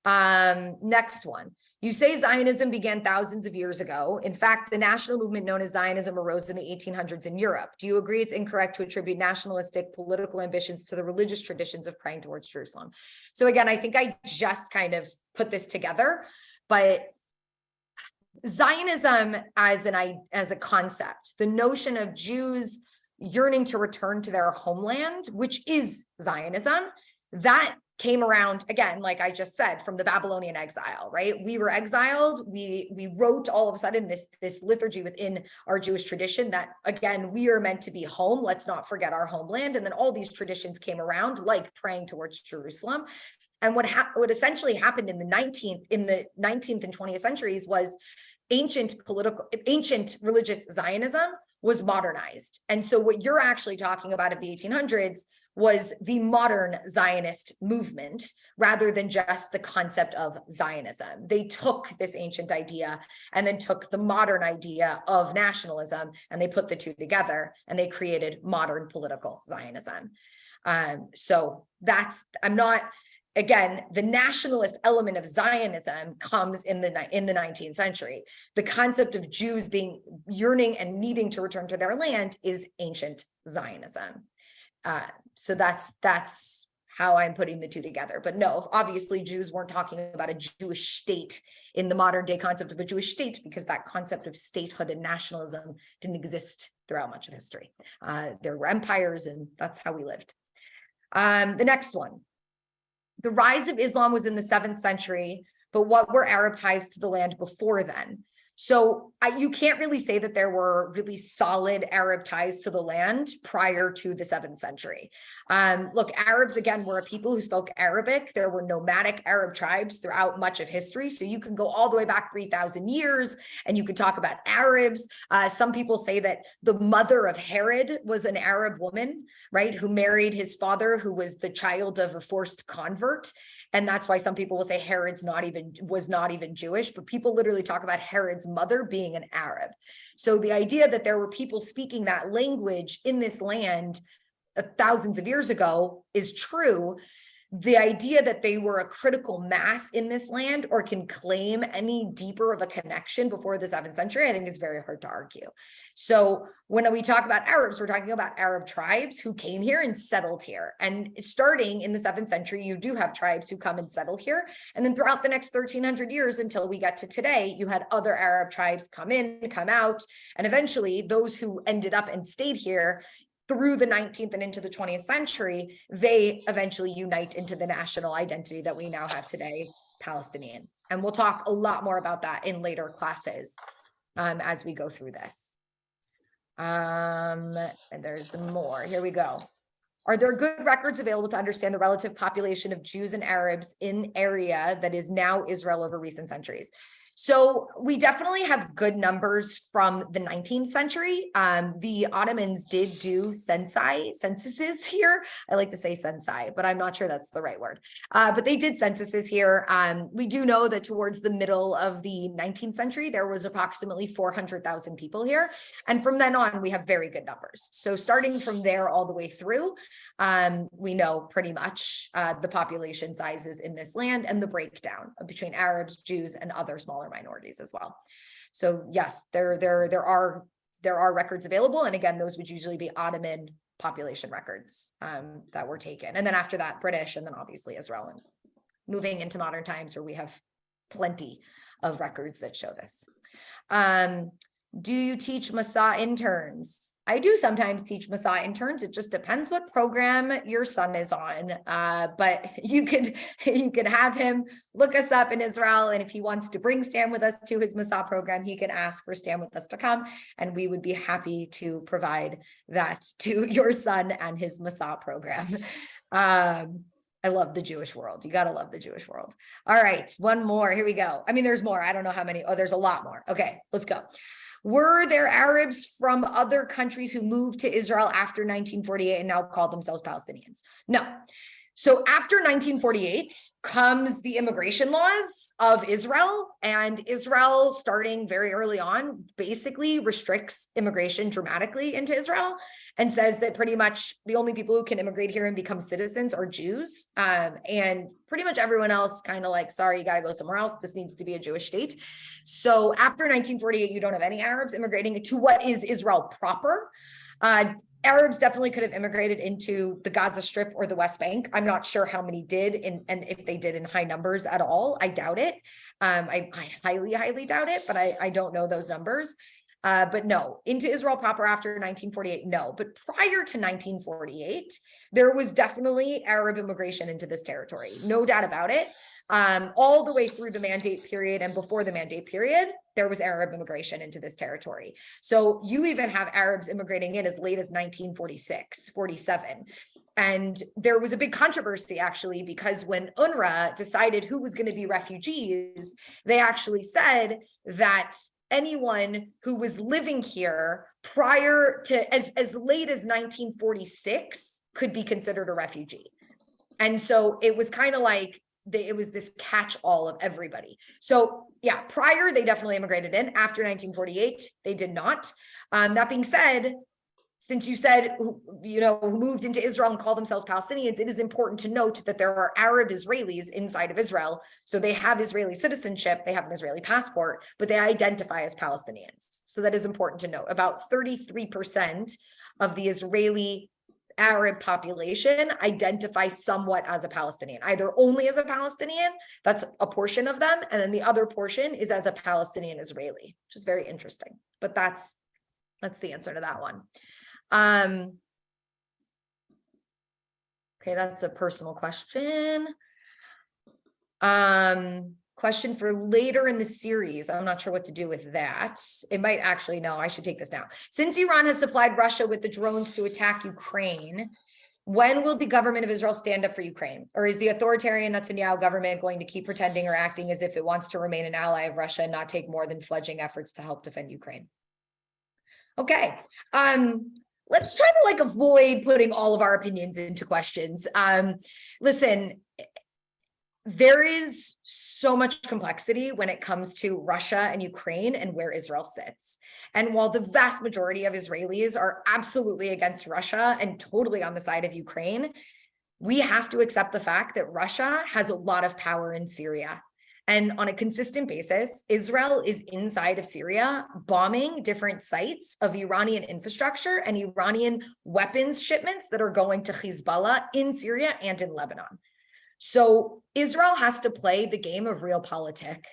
Next one. You say Zionism began thousands of years ago. In fact, the national movement known as Zionism arose in the 1800s in Europe. Do you agree it's incorrect to attribute nationalistic political ambitions to the religious traditions of praying towards Jerusalem? So again, I think I just kind of put this together, but Zionism as a concept, the notion of Jews yearning to return to their homeland, which is Zionism, that came around, again, like I just said, from the Babylonian exile, right? We were exiled. We wrote all of a sudden this liturgy within our Jewish tradition that, again, we are meant to be home. Let's not forget our homeland. And then all these traditions came around, like praying towards Jerusalem. And what essentially happened in the 19th and 20th centuries was ancient religious Zionism was modernized. And so what you're actually talking about at the 1800s was the modern Zionist movement rather than just the concept of Zionism. They took this ancient idea and then took the modern idea of nationalism and they put the two together and they created modern political Zionism. Again, the nationalist element of Zionism comes in the 19th century. The concept of Jews yearning and needing to return to their land is ancient Zionism. So that's how I'm putting the two together. But no, obviously Jews weren't talking about a Jewish state in the modern day concept of a Jewish state, because that concept of statehood and nationalism didn't exist throughout much of history. There were empires and that's how we lived. The next one. The rise of Islam was in the 7th century, but what were Arab ties to the land before then? So you can't really say that there were really solid Arab ties to the land prior to the 7th century. Look, Arabs, again, were a people who spoke Arabic. There were nomadic Arab tribes throughout much of history. So you can go all the way back 3,000 years and you could talk about Arabs. Some people say that the mother of Herod was an Arab woman, right, who married his father, who was the child of a forced convert. And that's why some people will say Herod's was not even Jewish, but people literally talk about Herod's mother being an Arab. So the idea that there were people speaking that language in this land thousands of years ago is true. The idea that they were a critical mass in this land or can claim any deeper of a connection before the 7th century, I think is very hard to argue. So when we talk about Arabs, we're talking about Arab tribes who came here and settled here. And starting in the 7th century, you do have tribes who come and settle here. And then throughout the next 1,300 years until we get to today, you had other Arab tribes come in, come out, and eventually those who ended up and stayed here through the 19th and into the 20th century, they eventually unite into the national identity that we now have today, Palestinian. And we'll talk a lot more about that in later classes as we go through this. And there's some more. Here we go. Are there good records available to understand the relative population of Jews and Arabs in area that is now Israel over recent centuries? So we definitely have good numbers from the 19th century. The Ottomans did do censuses here. I like to say censi, but I'm not sure that's the right word. But they did censuses here. We do know that towards the middle of the 19th century, there was approximately 400,000 people here. And from then on, we have very good numbers. So starting from there all the way through, we know pretty much the population sizes in this land and the breakdown between Arabs, Jews, and other smaller minorities as well. So yes, there are records available, and again, those would usually be Ottoman population records that were taken, and then after that, British, and then obviously Israel, and moving into modern times where we have plenty of records that show this. Do you teach Masa interns? I do sometimes teach Masa interns. It just depends what program your son is on. But you could have him look us up in Israel. And if he wants to bring Stand With Us to his Masa program, he can ask for Stand With Us to come. And we would be happy to provide that to your son and his Masa program. I love the Jewish world. You got to love the Jewish world. All right, one more. Here we go. I mean, there's more. I don't know how many. Oh, there's a lot more. Okay, let's go. Were there Arabs from other countries who moved to Israel after 1948 and now call themselves Palestinians? No. So after 1948 comes the immigration laws of Israel, and Israel, starting very early on, basically restricts immigration dramatically into Israel and says that pretty much the only people who can immigrate here and become citizens are Jews. And pretty much everyone else kind of like, sorry, you got to go somewhere else. This needs to be a Jewish state. So after 1948, you don't have any Arabs immigrating to what is Israel proper. Arabs definitely could have immigrated into the Gaza Strip or the West Bank. I'm not sure how many did, and if they did in high numbers at all. I doubt it. I highly, highly doubt it, but I don't know those numbers. But no, into Israel proper after 1948, no. But prior to 1948, there was definitely Arab immigration into this territory. No doubt about it. All the way through the Mandate period and before the Mandate period, there was Arab immigration into this territory. So you even have Arabs immigrating in as late as 1946, 47. And there was a big controversy, actually, because when UNRWA decided who was going to be refugees, they actually said that anyone who was living here prior to as late as 1946 could be considered a refugee. And so it was kind of like it was this catch-all of everybody. So yeah, prior they definitely immigrated in. After 1948, they did not. That being said, since you said, who moved into Israel and call themselves Palestinians, it is important to note that there are Arab Israelis inside of Israel. So they have Israeli citizenship, they have an Israeli passport, but they identify as Palestinians. So that is important to note. About 33% of the Israeli Arab population identify somewhat as a Palestinian, either only as a Palestinian, that's a portion of them, and then the other portion is as a Palestinian Israeli, which is very interesting. But that's the answer to that one. Okay, that's a personal question. question for later in the series. I'm not sure what to do with that. It might actually, no, I should take this now. Since Iran has supplied Russia with the drones to attack Ukraine, when will the government of Israel stand up for Ukraine? Or is the authoritarian Netanyahu government going to keep pretending or acting as if it wants to remain an ally of Russia and not take more than fledgling efforts to help defend Ukraine? Okay. Let's try to like avoid putting all of our opinions into questions. Listen, there is so much complexity when it comes to Russia and Ukraine and where Israel sits. And while the vast majority of Israelis are absolutely against Russia and totally on the side of Ukraine, we have to accept the fact that Russia has a lot of power in Syria. And on a consistent basis, Israel is inside of Syria, bombing different sites of Iranian infrastructure and Iranian weapons shipments that are going to Hezbollah in Syria and in Lebanon. So Israel has to play the game of realpolitik,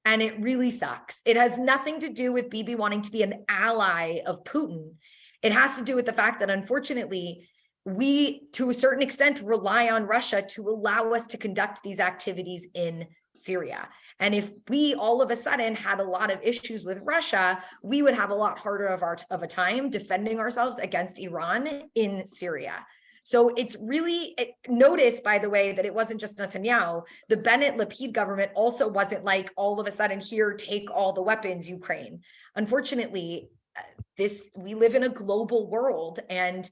and it really sucks. It has nothing to do with Bibi wanting to be an ally of Putin. It has to do with the fact that, unfortunately, we, to a certain extent, rely on Russia to allow us to conduct these activities in Syria. And if we all of a sudden had a lot of issues with Russia, we would have a lot harder of a time defending ourselves against Iran in Syria. So it's really, notice, by the way, that it wasn't just Netanyahu. The Bennett-Lapid government also wasn't like, all of a sudden, here, take all the weapons, Ukraine. Unfortunately, we live in a global world, and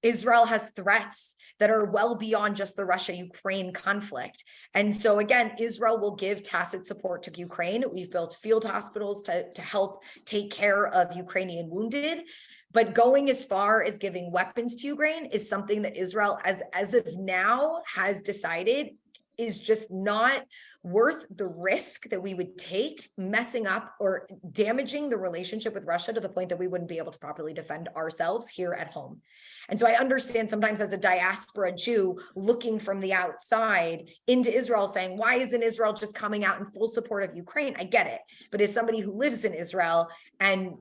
Israel has threats that are well beyond just the Russia-Ukraine conflict. And so again, Israel will give tacit support to Ukraine. We've built field hospitals to help take care of Ukrainian wounded. But going as far as giving weapons to Ukraine is something that Israel, as of now, has decided is just not worth the risk that we would take, messing up or damaging the relationship with Russia to the point that we wouldn't be able to properly defend ourselves here at home. And so I understand sometimes as a diaspora Jew looking from the outside into Israel saying, why isn't Israel just coming out in full support of Ukraine? I get it. But as somebody who lives in Israel and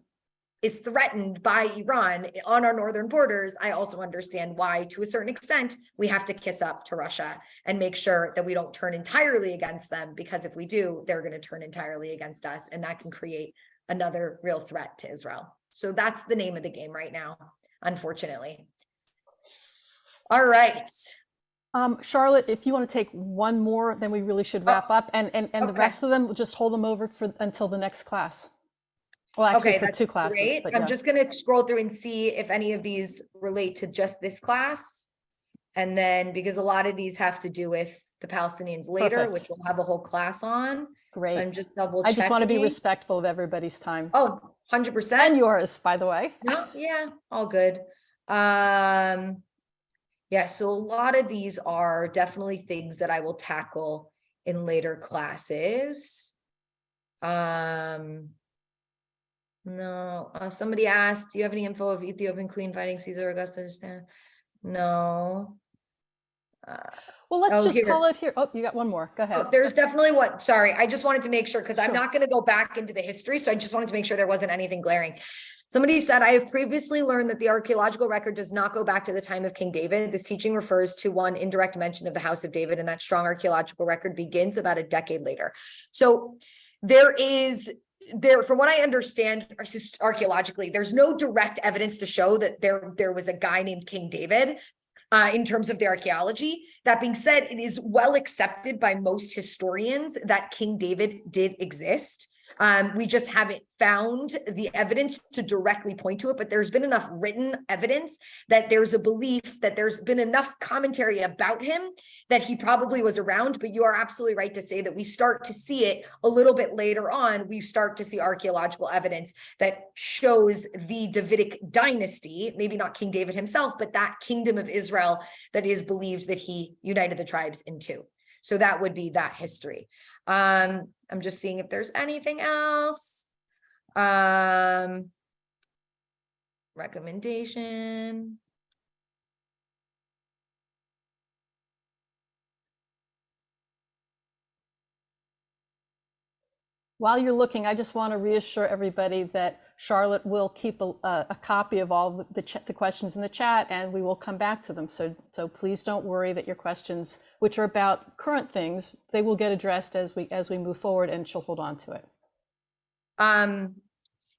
is threatened by Iran on our northern borders, I also understand why, to a certain extent, we have to kiss up to Russia and make sure that we don't turn entirely against them, because if we do, they're going to turn entirely against us, and that can create another real threat to Israel. So that's the name of the game right now, unfortunately. All right. Charlotte, if you want to take one more, then we really should wrap up, and okay. The rest of them, we'll just hold them over until the next class. Well, actually, okay, for that's 2 classes. Great. But I'm yeah. just going to scroll through and see if any of these relate to just this class. And then, because a lot of these have to do with the Palestinians later, Perfect. which we'll have a whole class on. Great. So I'm just double I checking. just want to be respectful of everybody's time. Oh, 100%. And yours, by the way. No, yeah, all good. Yeah, so a lot of these are definitely things that I will tackle in later classes. No, somebody asked, do you have any info of Ethiopian queen fighting Caesar Augustus? No. Well, let's just here. call it here. Oh, you got one more. Go ahead. Oh, there's definitely one. Sorry, I just wanted to make sure, because I'm Sure. not going to go back into the history. So I just wanted to make sure there wasn't anything glaring. Somebody said, I have previously learned that the archaeological record does not go back to the time of King David. This teaching refers to one indirect mention of the House of David, and that strong archaeological record begins about a decade later. So from what I understand, archaeologically, there's no direct evidence to show that there was a guy named King David in terms of the archaeology. That being said, it is well accepted by most historians that King David did exist. We just haven't found the evidence to directly point to it, but there's been enough written evidence that there's a belief that there's been enough commentary about him that he probably was around. But you are absolutely right to say that we start to see it a little bit later on. We start to see archaeological evidence that shows the Davidic dynasty, maybe not King David himself, but that kingdom of Israel that is believed that he united the tribes into. So that would be that history. I'm just seeing if there's anything else. Recommendation. While you're looking, I just want to reassure everybody that Charlotte will keep a copy of all the questions in the chat, and we will come back to them. So please don't worry that your questions, which are about current things, they will get addressed as we move forward, and she'll hold on to it.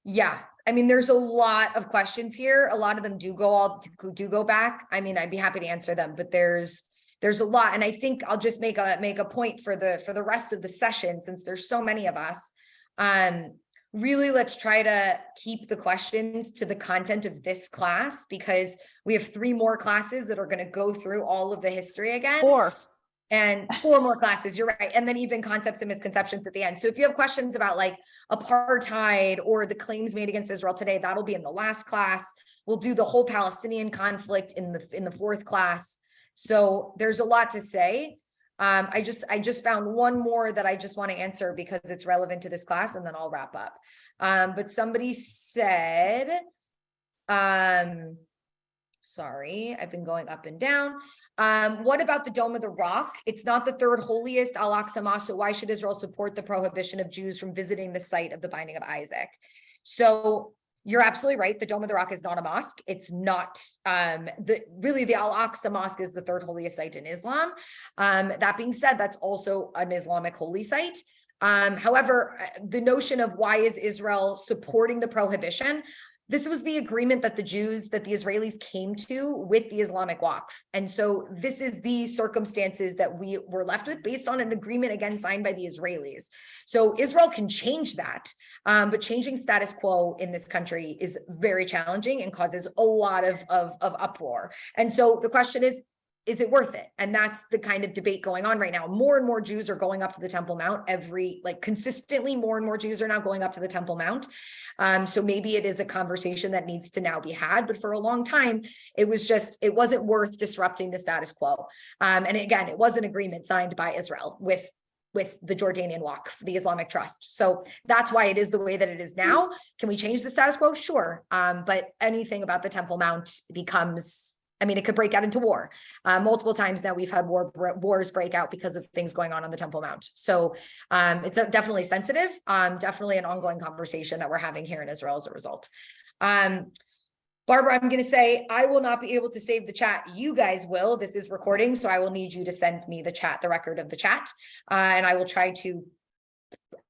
Yeah, I mean, there's a lot of questions here. A lot of them do go back. I mean, I'd be happy to answer them, but there's a lot. And I think I'll just make a point for the rest of the session, since there's so many of us. Really, let's try to keep the questions to the content of this class, because we have 3 more classes that are going to go through all of the history again. 4. And 4 more classes, you're right. And then even concepts and misconceptions at the end. So if you have questions about like apartheid or the claims made against Israel today, that'll be in the last class. We'll do the whole Palestinian conflict in the 4th class. So there's a lot to say. I just found one more that I just want to answer because it's relevant to this class, and then I'll wrap up. But somebody said, sorry, I've been going up and down. What about the Dome of the Rock? It's not the 3rd holiest Al-Aqsa Mosque, so why should Israel support the prohibition of Jews from visiting the site of the binding of Isaac? So you're absolutely right. The Dome of the Rock is not a mosque. It's not, really the Al-Aqsa Mosque is the 3rd holiest site in Islam. That being said, that's also an Islamic holy site. However, the notion of why is Israel supporting the prohibition? This was the agreement that the Israelis came to with the Islamic Waqf. And so this is the circumstances that we were left with based on an agreement, again, signed by the Israelis. So Israel can change that, but changing status quo in this country is very challenging and causes a lot of uproar. And so the question is it worth it? And that's the kind of debate going on right now. More and more Jews are going up to the Temple Mount consistently, more and more Jews are now going up to the Temple Mount. So maybe it is a conversation that needs to now be had, but for a long time, it wasn't worth disrupting the status quo. And again, it was an agreement signed by Israel with the Jordanian Waqf, the Islamic Trust. So that's why it is the way that it is now. Can we change the status quo? Sure. But anything about the Temple Mount becomes, it could break out into war. Multiple times now we've had wars break out because of things going on the Temple Mount. So it's definitely sensitive, definitely an ongoing conversation that we're having here in Israel as a result. Barbara, I'm going to say, I will not be able to save the chat. You guys will. This is recording, so I will need you to send me the record of the chat. And I will try to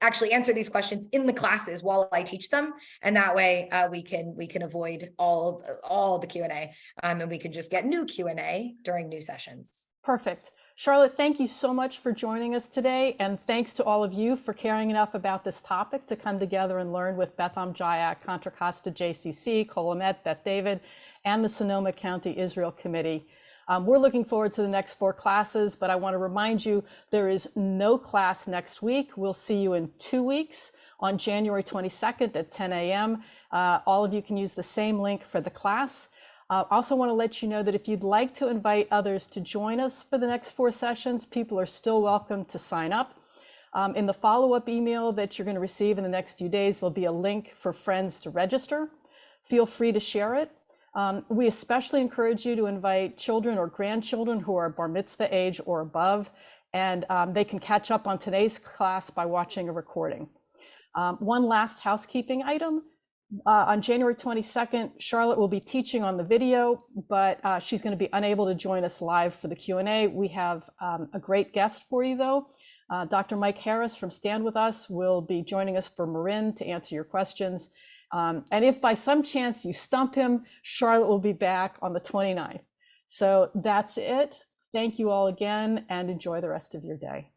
actually answer these questions in the classes while I teach them, and that way we can avoid all the Q&A, and we can just get new Q&A during new sessions. Perfect. Charlotte, thank you so much for joining us today, and thanks to all of you for caring enough about this topic to come together and learn with Beth Jayak, Contra Costa JCC, Colomet, Beth David, and the Sonoma County Israel Committee. We're looking forward to the next 4 classes, but I want to remind you there is no class next week. We'll see you in 2 weeks on January 22nd at 10 a.m. All of you can use the same link for the class. Also want to let you know that if you'd like to invite others to join us for the next 4 sessions, people are still welcome to sign up. In the follow-up email that you're going to receive in the next few days, there'll be a link for friends to register. Feel free to share it. We especially encourage you to invite children or grandchildren who are bar mitzvah age or above, and they can catch up on today's class by watching a recording. One last housekeeping item. On January 22nd, Charlotte will be teaching on the video, but she's going to be unable to join us live for the Q&A. We have a great guest for you, though. Dr. Mike Harris from Stand With Us will be joining us for Marin to answer your questions. And if by some chance you stump him, Charlotte will be back on the 29th. So that's it. Thank you all again, and enjoy the rest of your day.